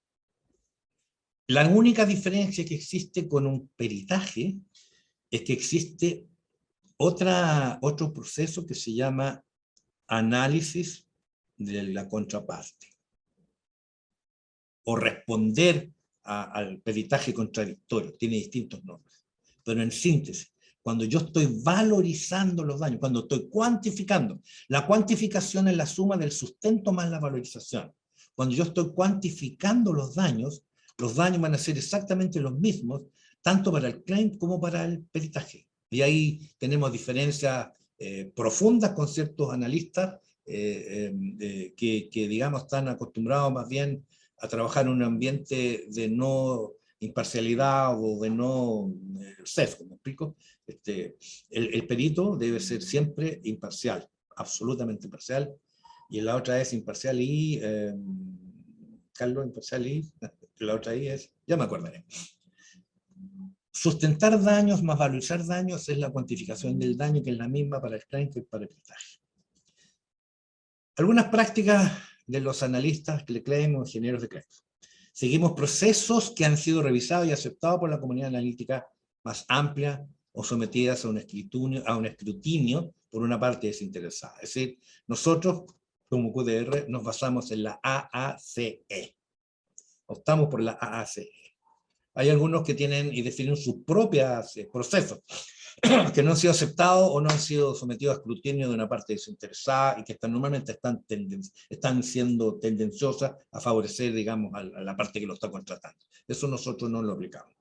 La única diferencia que existe con un peritaje es que existe otro proceso que se llama análisis de la contraparte o responder al peritaje contradictorio. Tiene distintos nombres, pero en síntesis, cuando yo estoy valorizando los daños, cuando estoy cuantificando, la cuantificación es la suma del sustento más la valorización. Cuando yo estoy cuantificando los daños van a ser exactamente los mismos, tanto para el claim como para el peritaje. Y ahí tenemos diferencias profundas con ciertos analistas que, digamos, están acostumbrados más bien a trabajar en un ambiente de no imparcialidad o de no sesgo, ¿me explico? El perito debe ser siempre imparcial, absolutamente imparcial, y la otra es imparcial y, Carlos, imparcial y, la otra ahí es, ya me acordaré. Sustentar daños más valorizar daños es la cuantificación del daño, que es la misma para el claim que para el peritaje. Algunas prácticas de los analistas de claim o ingenieros de claim. Seguimos procesos que han sido revisados y aceptados por la comunidad analítica más amplia o sometidas a un escrutinio por una parte desinteresada. Es decir, nosotros, como QDR, nos basamos en la AACE. Optamos por la AACE. Hay algunos que tienen y definen sus propios procesos, que no han sido aceptados o no han sido sometidos a escrutinio de una parte desinteresada y que normalmente están siendo tendenciosas a favorecer, digamos, a la parte que lo está contratando. Eso nosotros no lo aplicamos.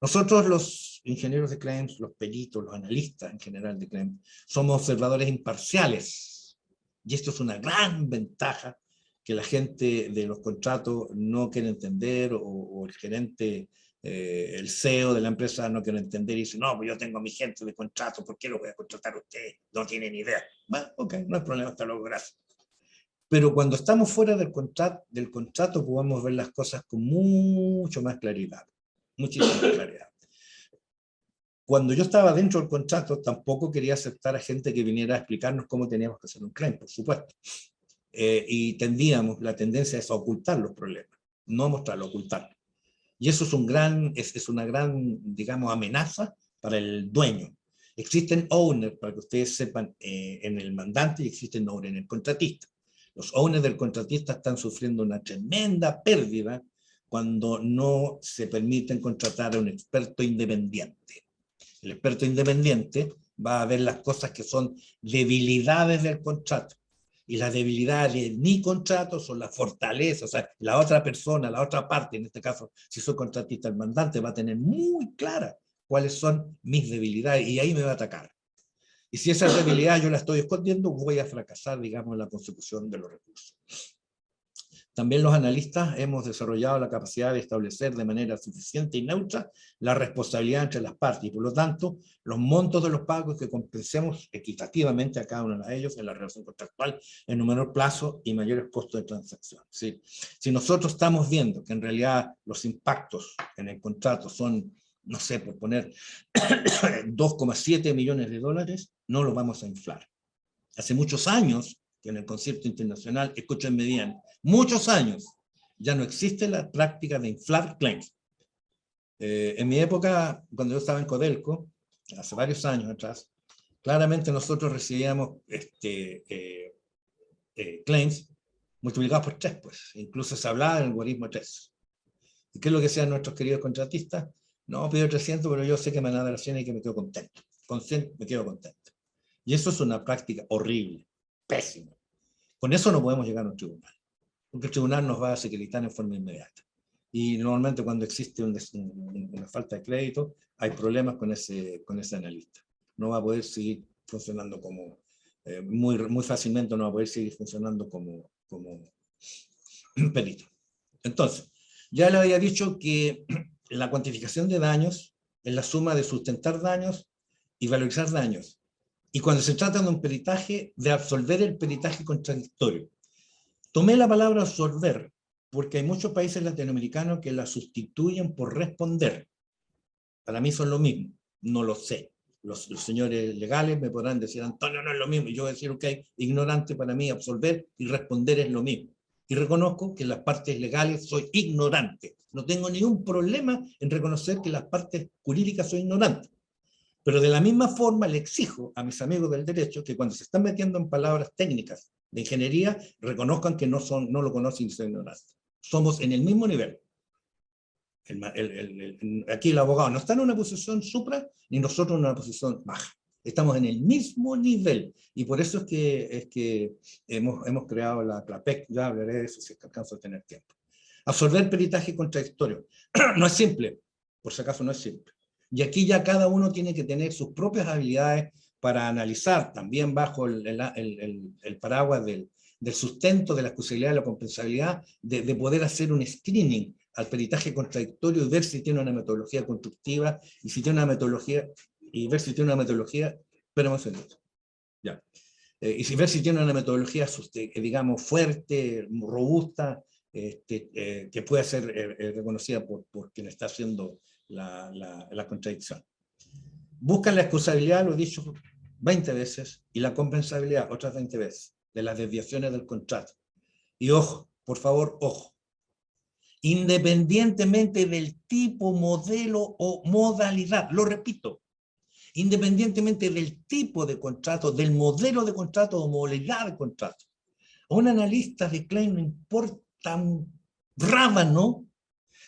Nosotros, los ingenieros de claims, los peritos, los analistas en general de claims, somos observadores imparciales. Y esto es una gran ventaja que la gente de los contratos no quiere entender, o el gerente, el CEO de la empresa no quiere entender y dice, no, pues yo tengo a mi gente de contrato, ¿por qué lo voy a contratar a usted? No tiene ni idea. Bueno, ok, no hay problema, hasta luego, gracias. Pero cuando estamos fuera del contrato podemos ver las cosas con mucho más claridad, muchísima claridad. Cuando yo estaba dentro del contrato, tampoco quería aceptar a gente que viniera a explicarnos cómo teníamos que hacer un claim, por supuesto. Y la tendencia es a ocultar los problemas, no mostrarlo, ocultarlo. Y eso es una gran, digamos, amenaza para el dueño. Existen owners, para que ustedes sepan, en el mandante, y existen owners en el contratista. Los owners del contratista están sufriendo una tremenda pérdida cuando no se permiten contratar a un experto independiente. El experto independiente va a ver las cosas que son debilidades del contrato. Y las debilidades de mi contrato son las fortalezas. O sea, la otra persona, la otra parte, en este caso, si soy contratista, el mandante va a tener muy clara cuáles son mis debilidades y ahí me va a atacar. Y si esa debilidad yo la estoy escondiendo, voy a fracasar, digamos, en la consecución de los recursos. También los analistas hemos desarrollado la capacidad de establecer de manera suficiente y neutra la responsabilidad entre las partes, y por lo tanto, los montos de los pagos que compensemos equitativamente a cada uno de ellos en la relación contractual en un menor plazo y mayores costos de transacción. ¿Sí? Si nosotros estamos viendo que en realidad los impactos en el contrato son, no sé, por poner 2,7 millones de dólares, no lo vamos a inflar. Hace muchos años que en el concierto internacional, escúchenme bien, muchos años, ya no existe la práctica de inflar claims. En mi época, cuando yo estaba en Codelco, hace varios años atrás, claramente nosotros recibíamos claims multiplicados por 3, pues. Incluso se hablaba del algoritmo 3. ¿Y qué es lo que decían nuestros queridos contratistas? No, pido 300, pero yo sé que me van a dar 100 y que me quedo contento. Con 100 me quedo contento. Y eso es una práctica horrible, pésima. Con eso no podemos llegar a un tribunal, porque el tribunal nos va a secreditar en forma inmediata. Y normalmente cuando existe una falta de crédito, hay problemas con ese analista. No va a poder seguir funcionando como, muy fácilmente no va a poder seguir funcionando como perito. Entonces, ya le había dicho que la cuantificación de daños es la suma de sustentar daños y valorizar daños. Y cuando se trata de un peritaje, de absolver el peritaje contradictorio. Tomé la palabra absolver porque hay muchos países latinoamericanos que la sustituyen por responder. Para mí son lo mismo, no lo sé. Los señores legales me podrán decir, Antonio, no es lo mismo. Y yo voy a decir, ok, ignorante, para mí absolver y responder es lo mismo. Y reconozco que en las partes legales soy ignorante. No tengo ningún problema en reconocer que las partes jurídicas soy ignorante. Pero de la misma forma le exijo a mis amigos del derecho que cuando se están metiendo en palabras técnicas de ingeniería, reconozcan que no lo conocen y son ignorantes. Somos en el mismo nivel. Aquí el abogado no está en una posición supra, ni nosotros en una posición baja. Estamos en el mismo nivel. Y por eso es que hemos creado la PEC. Ya hablaré de eso si alcanzo a tener tiempo. Absorber peritaje contradictorio. No es simple. Por si acaso no es simple. Y aquí ya cada uno tiene que tener sus propias habilidades para analizar, también bajo el paraguas del sustento de la excusabilidad y la compensabilidad, de poder hacer un screening al peritaje contradictorio y ver si tiene una metodología constructiva y si tiene una metodología, y ver si tiene una metodología, espérame un segundo, ya. Y ver si tiene una metodología, digamos, fuerte, robusta, que pueda ser reconocida por quien está haciendo la contradicción. Buscan la excusabilidad, lo he dicho 20 veces, y la compensabilidad otras 20 veces, de las desviaciones del contrato. Y ojo, por favor, ojo. Independientemente del tipo, modelo o modalidad, lo repito, independientemente del tipo de contrato, del modelo de contrato o modalidad de contrato, a un analista de claim no importa un rábano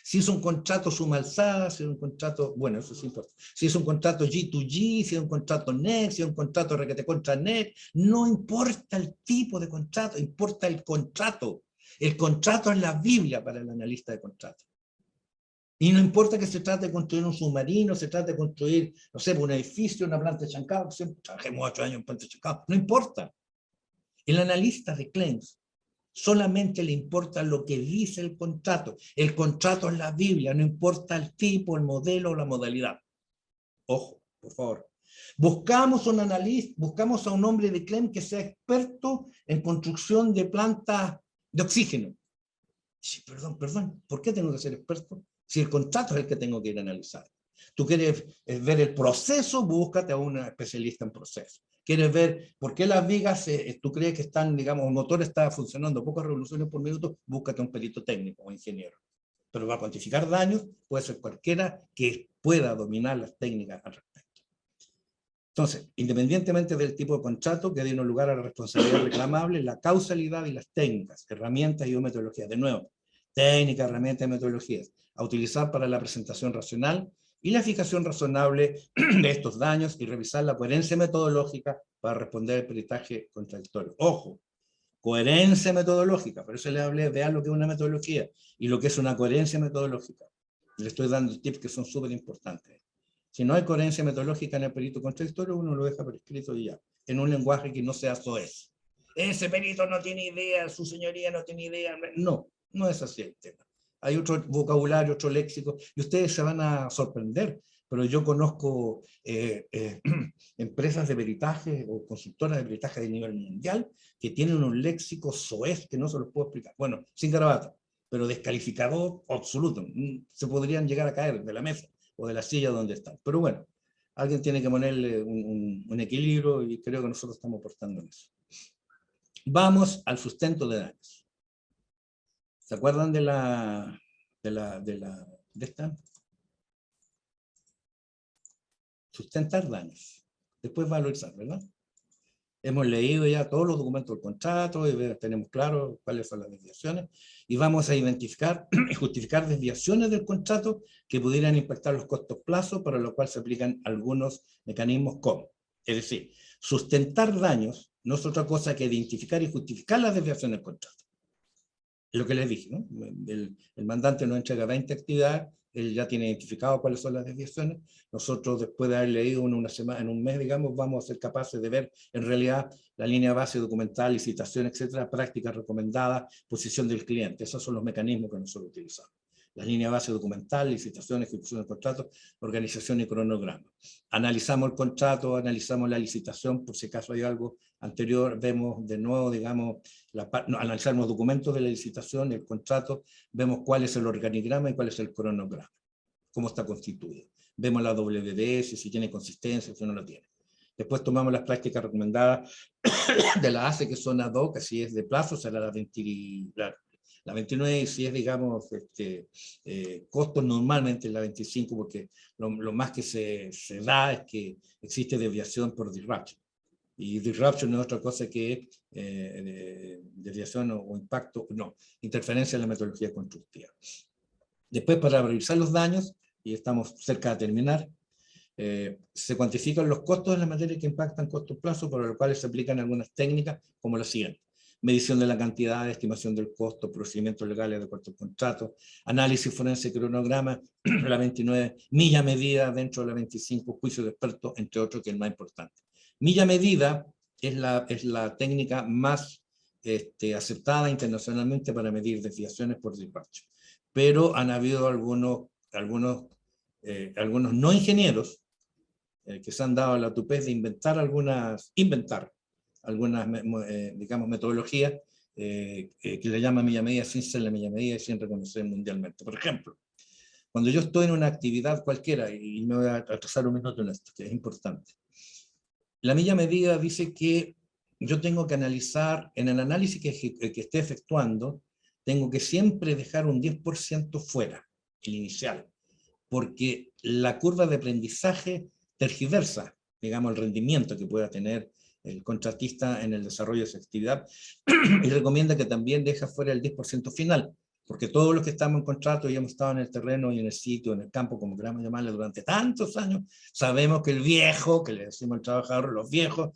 si es un contrato suma alzada, si es un contrato, bueno, eso sí importa, si es un contrato G2G, si es un contrato NEC, si es un contrato requete contra NEC, no importa el tipo de contrato, importa el contrato. El contrato es la Biblia para el analista de contrato. Y no importa que se trate de construir un submarino, se trate de construir, no sé, un edificio, una planta de Chancao, trabajemos 8 años en planta de Chancao, no importa. El analista de claims solamente le importa lo que dice el contrato. El contrato es la Biblia, no importa el tipo, el modelo o la modalidad. Ojo, por favor. Buscamos un analista, buscamos a un hombre de claim que sea experto en construcción de plantas de oxígeno. Sí, perdón, ¿por qué tengo que ser experto? Si el contrato es el que tengo que ir a analizar. Tú quieres ver el proceso, búscate a un especialista en proceso. Quieres ver por qué las vigas, tú crees que están, digamos, el motor está funcionando pocas revoluciones por minuto, búscate a un perito técnico o ingeniero. Pero para cuantificar daños, puede ser cualquiera que pueda dominar las técnicas al respecto. Entonces, independientemente del tipo de contrato que dio lugar a la responsabilidad reclamable, la causalidad y las técnicas, herramientas y metodologías, de nuevo, técnicas, herramientas y metodologías, a utilizar para la presentación racional y la fijación razonable de estos daños y revisar la coherencia metodológica para responder al peritaje contradictorio. Ojo, coherencia metodológica, por eso le hablé, vean lo que es una metodología y lo que es una coherencia metodológica. Le estoy dando tips que son súper importantes. Si no hay coherencia metodológica en el perito contradictorio, uno lo deja por escrito y ya, en un lenguaje que no sea soez. Ese perito no tiene idea, su señoría no tiene idea. No, No es así el tema. Hay otro vocabulario, otro léxico, y ustedes se van a sorprender, pero yo conozco empresas de peritaje o consultoras de peritaje de nivel mundial que tienen un léxico soez que no se los puedo explicar. Bueno, sin garabato, pero descalificador absoluto. Se podrían llegar a caer de la mesa o de la silla donde están. Pero bueno, alguien tiene que ponerle un equilibrio y creo que nosotros estamos aportando en eso. Vamos al sustento de daños. ¿Se acuerdan de esta? Sustentar daños. Después valorizar, ¿verdad? Hemos leído ya todos los documentos del contrato y tenemos claro cuáles son las desviaciones y vamos a identificar y justificar desviaciones del contrato que pudieran impactar los costos plazos, para lo cual se aplican algunos mecanismos como, es decir, sustentar daños no es otra cosa que identificar y justificar las desviaciones del contrato. Es lo que les dije, ¿no? El mandante nos entrega 20 actividades, él ya tiene identificado cuáles son las desviaciones. Nosotros, después de haber leído en una semana, en un mes, digamos, vamos a ser capaces de ver en realidad la línea base documental, licitación, etcétera, prácticas recomendadas, posición del cliente. Esos son los mecanismos que nosotros utilizamos. La línea base documental, licitación, ejecución del contrato, organización y cronograma. Analizamos el contrato, analizamos la licitación, por si acaso hay algo anterior, vemos de nuevo, digamos, analizamos los documentos de la licitación, el contrato, vemos cuál es el organigrama y cuál es el cronograma, cómo está constituido. Vemos la WDS, si tiene consistencia, si no lo tiene. Después tomamos las prácticas recomendadas de la ACE, que son ad hoc, si es de plazo, será la 29, y si es, digamos, costos normalmente la 25, porque lo más que se da es que existe desviación por disruption. Y disruption no es otra cosa que desviación o impacto, no, interferencia en la metodología constructiva. Después, para revisar los daños, y estamos cerca de terminar, se cuantifican los costos de la materia que impactan costos plazo, para los cuales se aplican algunas técnicas como la siguiente: medición de la cantidad, estimación del costo, procedimientos legales de acuerdo al contrato, análisis forense, cronograma, la 29, milla medida dentro de la 25, juicio de expertos, entre otros, que es el más importante. Milla medida es la técnica más aceptada internacionalmente para medir desviaciones por disruption. Pero han habido algunos no ingenieros que se han dado la tupez de inventar algunas, digamos, metodologías que le llaman milla medida sin ser la milla medida y sin reconocer mundialmente. Por ejemplo, cuando yo estoy en una actividad cualquiera, y me voy a atrasar un minuto en esto, que es importante, la milla medida dice que yo tengo que analizar, en el análisis que esté efectuando, tengo que siempre dejar un 10% fuera, el inicial, porque la curva de aprendizaje tergiversa, digamos, el rendimiento que pueda tener el contratista en el desarrollo de esa actividad, y recomienda que también deje fuera el 10% final, porque todos los que estamos en contrato y hemos estado en el terreno y en el sitio, en el campo, como queramos llamarle, durante tantos años, sabemos que el viejo, que le decimos al trabajador, los viejos,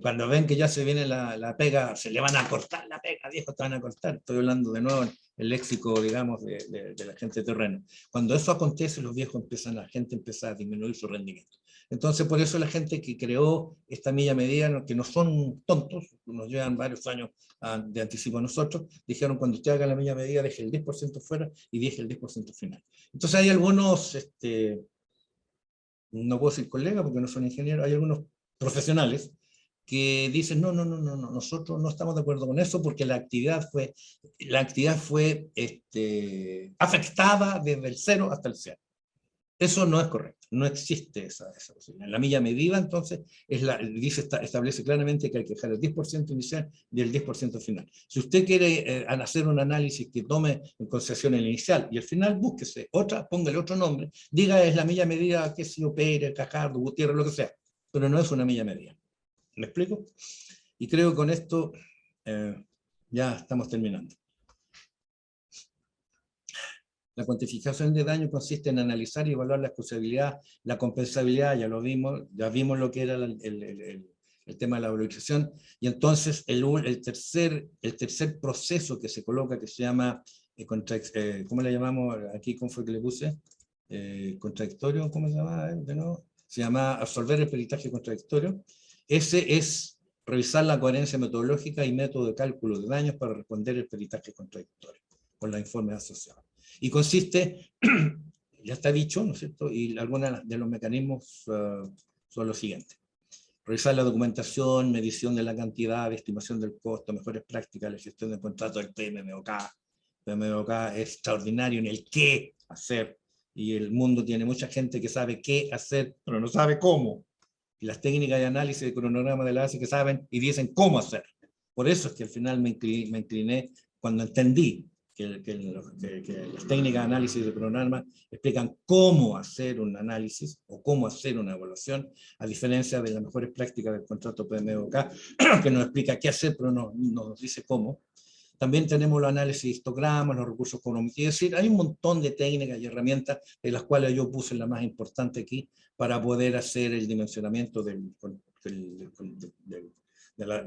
cuando ven que ya se viene la pega, se le van a cortar la pega, viejo, te van a cortar. Estoy hablando de nuevo el léxico, digamos, de la gente de terreno. Cuando eso acontece, los viejos la gente empieza a disminuir su rendimiento. Entonces, por eso la gente que creó esta milla medida, que no son tontos, nos llevan varios años de anticipo a nosotros, dijeron: cuando usted haga la milla medida, deje el 10% fuera y deje el 10% final. Entonces hay algunos, no puedo decir colegas porque no son ingenieros, hay algunos profesionales que dicen: no, nosotros no estamos de acuerdo con eso, porque la actividad fue afectada desde el 0 hasta el 0. Eso no es correcto, no existe esa posibilidad. La milla medida, entonces, establece claramente que hay que dejar el 10% inicial y el 10% final. Si usted quiere hacer un análisis que tome en consideración el inicial y el final, búsquese otra, póngale otro nombre, diga: es la milla medida, qué sé yo, Pérez, Cajardo, Gutiérrez, lo que sea, pero no es una milla medida. ¿Me explico? Y creo que con esto ya estamos terminando. La cuantificación de daño consiste en analizar y evaluar la excusabilidad, la compensabilidad, ya vimos lo que era el tema de la valorización, y entonces el tercer proceso que se coloca, que se llama, ¿cómo le llamamos aquí? ¿Cómo fue que le puse? Contradictorio, ¿cómo se llama? De nuevo, se llama absolver el peritaje contradictorio. Ese es revisar la coherencia metodológica y método de cálculo de daños para responder el peritaje contradictorio. con los informes asociados. Y consiste, ya está dicho, ¿no es cierto? Y algunos de los mecanismos son los siguientes. Revisar la documentación, medición de la cantidad, estimación del costo, mejores prácticas, la gestión del contrato del PMBOK. PMBOK es extraordinario en el qué hacer, y el mundo tiene mucha gente que sabe qué hacer, pero no sabe cómo. Y las técnicas de análisis de cronograma de la base que saben y dicen cómo hacer. Por eso es que al final me incliné cuando entendí que las técnicas de análisis de cronograma explican cómo hacer un análisis o cómo hacer una evaluación, a diferencia de las mejores prácticas del contrato PMBOK, que nos explica qué hacer, pero no nos dice cómo. También tenemos los análisis de histogramas, los recursos económicos. Es decir, hay un montón de técnicas y herramientas, de las cuales yo puse la más importante aquí, para poder hacer el dimensionamiento de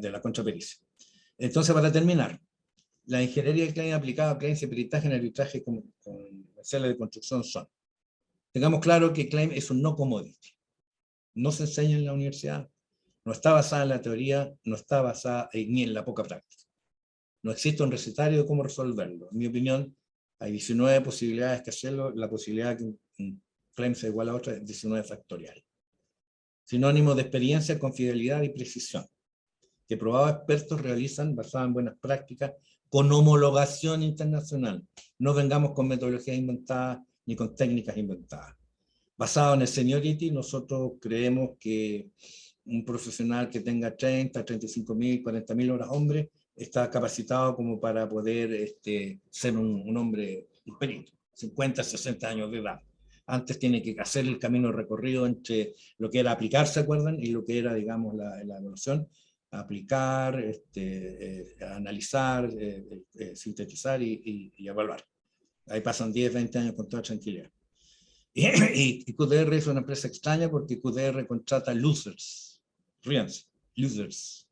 la contrapericia. Entonces, para terminar, la ingeniería de claim aplicada a claims y peritaje en arbitraje comerciales de construcción son. Tengamos claro que claim es un no commodity. No se enseña en la universidad, no está basada en la teoría, no está basada ni en la poca práctica. No existe un recetario de cómo resolverlo. En mi opinión, hay 19 posibilidades que hacerlo. La posibilidad de que un claim sea igual a otra es 19 factorial. Sinónimo de experiencia con fidelidad y precisión, que probados expertos realizan basada en buenas prácticas, con homologación internacional. No vengamos con metodologías inventadas ni con técnicas inventadas. Basado en el seniority, nosotros creemos que un profesional que tenga 30, 35.000, 40.000 horas hombre, está capacitado como para poder ser un hombre, un perito, 50, 60 años de edad. Antes tiene que hacer el camino recorrido entre lo que era aplicar, ¿se acuerdan? Y lo que era, digamos, la evaluación. Aplicar, analizar, sintetizar y evaluar. Ahí pasan 10, 20 años con toda tranquilidad. Y QDR es una empresa extraña porque QDR contrata losers. Ríanse, losers.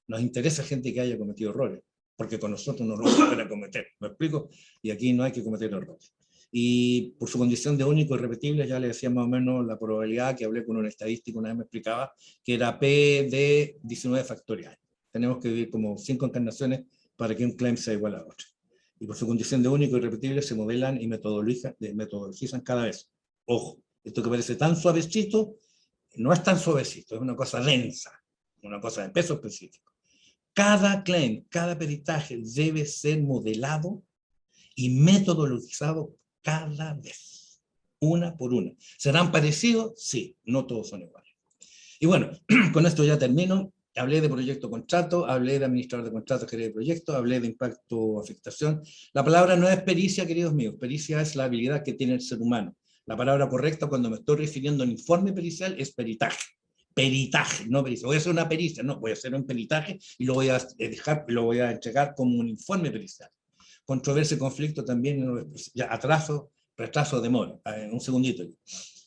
Nos interesa gente que haya cometido errores, porque con nosotros no lo vamos a poder cometer. ¿Me explico? Y aquí no hay que cometer errores. Y por su condición de único y repetible, ya le decía más o menos la probabilidad, que hablé con un estadístico, una vez me explicaba, que era P de 19 factorial. Tenemos que vivir como 5 encarnaciones para que un claim sea igual a otro. Y por su condición de único y repetible se modelan y metodologizan cada vez. Ojo, esto que parece tan suavecito, no es tan suavecito, es una cosa densa, una cosa de peso específico. Cada claim, cada peritaje debe ser modelado y metodologizado cada vez, una por una. ¿Serán parecidos? Sí, no todos son iguales. Y bueno, con esto ya termino. Hablé de proyecto contrato, hablé de administrador de contratos, gerente de proyecto, hablé de impacto afectación. La palabra no es pericia, queridos míos. Pericia es la habilidad que tiene el ser humano. La palabra correcta cuando me estoy refiriendo a un informe pericial es peritaje. Peritaje, no pericia. Voy a hacer una pericia, no, voy a hacer un peritaje y lo voy a lo voy a entregar como un informe pericial. Controversia y conflicto también, ya, atraso, retraso, demora. Un segundito.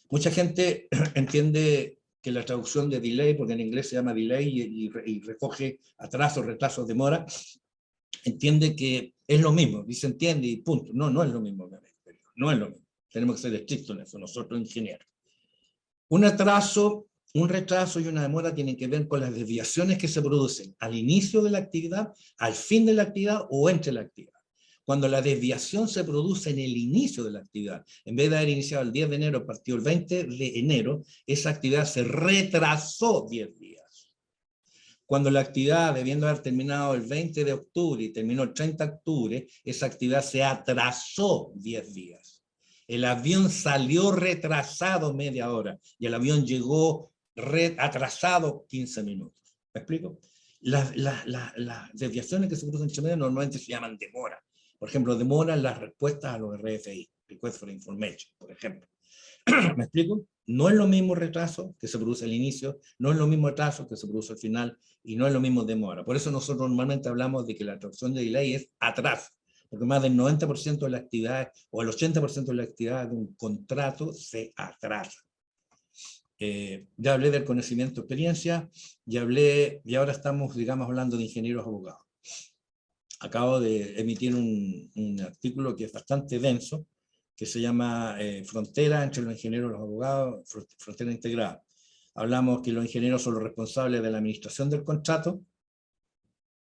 Mucha gente entiende que la traducción de delay, porque en inglés se llama delay y recoge atraso, retraso, demora, entiende que es lo mismo, y se entiende y punto. No, no es lo mismo, no es lo mismo. Tenemos que ser estrictos en eso, nosotros ingenieros. Un atraso, un retraso y una demora tienen que ver con las desviaciones que se producen al inicio de la actividad, al fin de la actividad o entre la actividad. Cuando la desviación se produce en el inicio de la actividad, en vez de haber iniciado el 10 de enero, partió el 20 de enero, esa actividad se retrasó 10 días. Cuando la actividad, debiendo haber terminado el 20 de octubre y terminó el 30 de octubre, esa actividad se atrasó 10 días. El avión salió retrasado media hora y el avión llegó atrasado 15 minutos. ¿Me explico? Las desviaciones que se producen entre medio normalmente se llaman demora. Por ejemplo, demoran las respuestas a los RFI, Request for Information, por ejemplo. ¿Me explico? No es lo mismo retraso que se produce al inicio, no es lo mismo retraso que se produce al final, y no es lo mismo demora. Por eso nosotros normalmente hablamos de que la traducción de delay es atraso, porque más del 90% de las actividades, o el 80% de las actividades de un contrato se atrasa. Ya hablé del conocimiento, experiencia, y ahora estamos, digamos, hablando de ingenieros abogados. Acabo de emitir un artículo que es bastante denso, que se llama Frontera entre los ingenieros y los abogados, frontera integrada. Hablamos que los ingenieros son los responsables de la administración del contrato,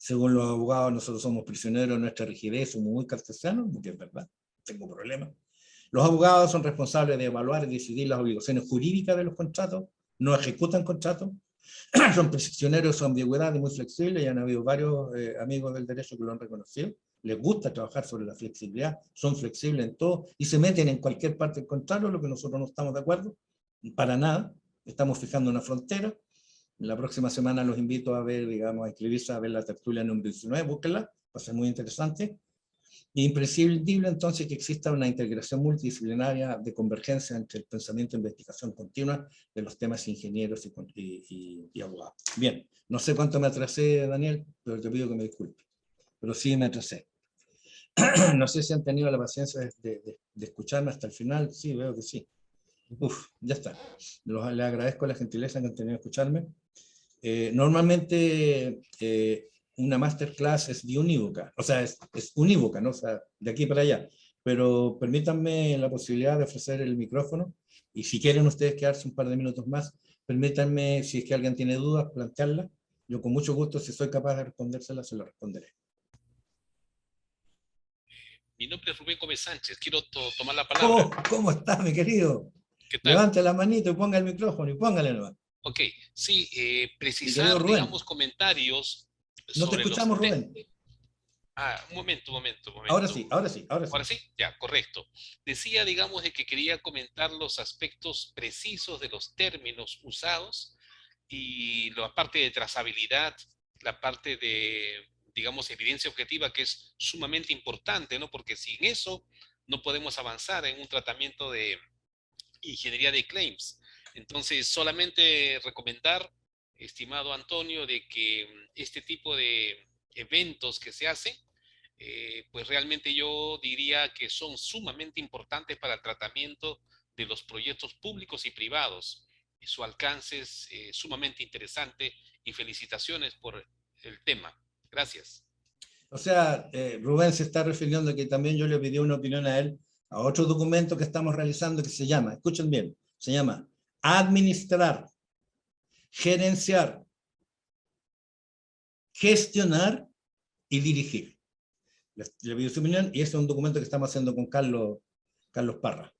Según los abogados, nosotros somos prisioneros de nuestra rigidez, somos muy cartesianos, porque es verdad, tengo problemas. Los abogados son responsables de evaluar y decidir las obligaciones jurídicas de los contratos, no ejecutan contratos, son prisioneros de su ambigüedad y muy flexibles, y han habido varios amigos del derecho que lo han reconocido. Les gusta trabajar sobre la flexibilidad, son flexibles en todo y se meten en cualquier parte del contrato, lo que nosotros no estamos de acuerdo, para nada. Estamos fijando una frontera. La próxima semana los invito a ver, digamos, a inscribirse a ver la tertulia número 19, búsquenla, va a ser muy interesante. Imprescindible entonces que exista una integración multidisciplinaria de convergencia entre el pensamiento e investigación continua de los temas ingenieros y abogados. Bien, no sé cuánto me atrasé, Daniel, pero te pido que me disculpe. Pero sí me atrasé. No sé si han tenido la paciencia de escucharme hasta el final. Sí, veo que sí. Uf, ya está. Les agradezco la gentileza que han tenido de escucharme. Normalmente una masterclass es biunívoca, o sea, es unívoca, ¿no? O sea, de aquí para allá. Pero permítanme la posibilidad de ofrecer el micrófono, y si quieren ustedes quedarse un par de minutos más, permítanme, si es que alguien tiene dudas, plantearlas. Yo con mucho gusto, si soy capaz de respondérselas, se lo responderé. Mi nombre es Rubén Gómez Sánchez, quiero tomar la palabra. Oh, ¿cómo está, mi querido? ¿Qué tal? Levante la manito y ponga el micrófono y póngale nomás. Ok, sí, querido precisar, Rubén. digamos, comentarios No te sobre escuchamos, Rubén. un momento. Ahora sí. Ahora sí, ya, correcto. Decía, digamos, de que quería comentar los aspectos precisos de los términos usados y la parte de trazabilidad, la parte de, digamos, evidencia objetiva, que es sumamente importante, ¿no? Porque sin eso no podemos avanzar en un tratamiento de ingeniería de claims. Entonces, solamente recomendar, estimado Antonio, de que este tipo de eventos que se hacen, pues realmente yo diría que son sumamente importantes para el tratamiento de los proyectos públicos y privados. Su alcance es sumamente interesante y felicitaciones por el tema. Gracias. O sea, Rubén se está refiriendo a que también yo le pedí una opinión a él a otro documento que estamos realizando que se llama, escuchen bien, se llama administrar, gerenciar, gestionar y dirigir. Le pido su opinión y ese es un documento que estamos haciendo con Carlos Parra.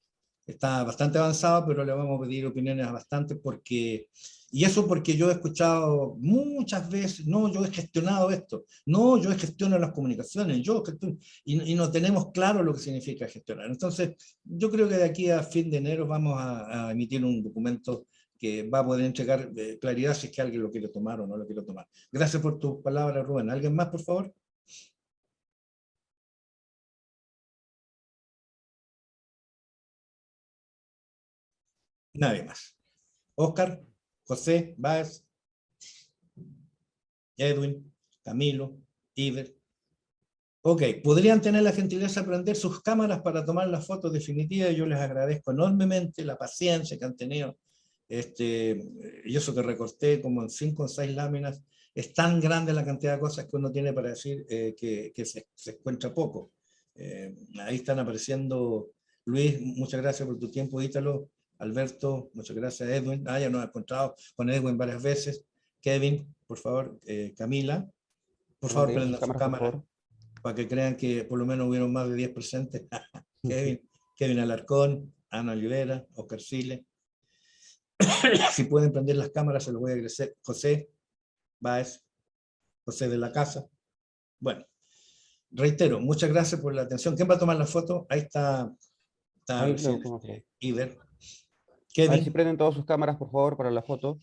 Está bastante avanzado, pero le vamos a pedir opiniones a bastante porque, y eso porque yo he escuchado muchas veces, no, yo he gestionado esto, no, yo gestiono las comunicaciones, y no tenemos claro lo que significa gestionar. Entonces, yo creo que de aquí a fin de enero vamos a emitir un documento que va a poder entregar claridad si es que alguien lo quiere tomar o no lo quiere tomar. Gracias por tus palabras, Rubén. ¿Alguien más, por favor? Nadie más. Oscar, José, Báez, Edwin, Camilo, Iber. Ok, podrían tener la gentileza de prender sus cámaras para tomar las fotos definitivas. Yo les agradezco enormemente la paciencia que han tenido. Y eso que recorté como en 5 o 6 láminas. Es tan grande la cantidad de cosas que uno tiene para decir que se encuentra poco. Ahí están apareciendo. Luis, muchas gracias por tu tiempo, Ítalo. Alberto, muchas gracias. Edwin, ya nos he encontrado con Edwin varias veces. Kevin, por favor. Camila, por favor, prendan su cámara para que crean que por lo menos hubieron más de 10 presentes. Kevin Alarcón, Ana Olivera, Oscar Sile. Si pueden prender las cámaras, se los voy a agradecer. José Báez, José de la Casa. Bueno, reitero, muchas gracias por la atención. ¿Quién va a tomar la foto? Ahí está Ahí Iber. A ver si prenden todas sus cámaras, por favor, para la foto.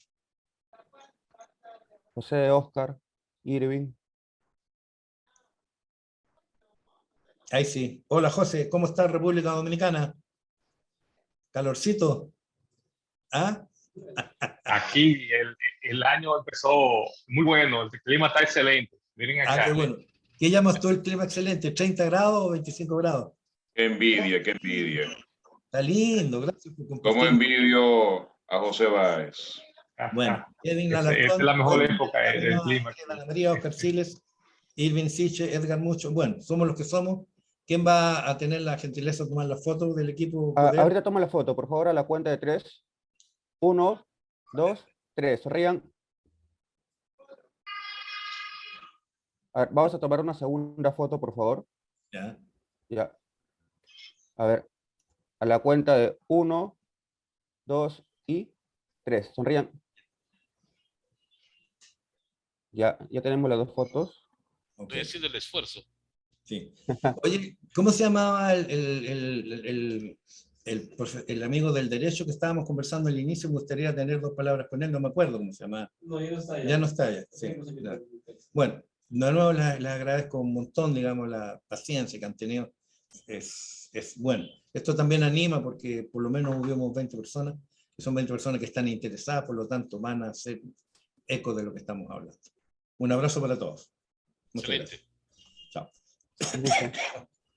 José, Oscar, Irving. Ahí sí. Hola, José, ¿cómo está República Dominicana? ¿Calorcito? ¿Ah? Aquí el año empezó muy bueno, el clima está excelente. Miren acá. Qué bueno. ¿Qué llamas tú el clima excelente? ¿30 grados o 25 grados? Qué envidia, qué envidia. Está lindo, gracias por compartir. ¿Cómo envidio a José Báez? Bueno, Kevin Esta es la mejor época del clima. Ana María, Oscar Siles, Irving Siche, Edgar Mucho. Bueno, somos los que somos. ¿Quién va a tener la gentileza de tomar la foto del equipo? Ahorita toma la foto, por favor, a la cuenta de 3. 1, 2, 3. Sonrían. A ver, vamos a tomar una segunda foto, por favor. ¿Ya? Ya. A ver, a la cuenta de 1, 2 y 3. Sonrían. Ya tenemos las dos fotos. Ok. Estoy haciendo el esfuerzo. Sí. Oye, ¿cómo se llamaba el amigo del derecho que estábamos conversando al inicio? Me gustaría tener 2 palabras con él, no me acuerdo cómo se llama. No, ya no está ya. Ya no está ya. Sí, claro. Bueno, de nuevo les agradezco un montón, digamos, la paciencia que han tenido. Es bueno. Esto también anima porque por lo menos hubimos 20 personas, y son 20 personas que están interesadas, por lo tanto van a hacer eco de lo que estamos hablando. Un abrazo para todos. Muchas Excelente. gracias. Chao. Listo.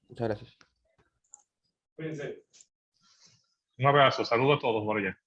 Muchas gracias. Cuídense. Un abrazo, saludos a todos por allá.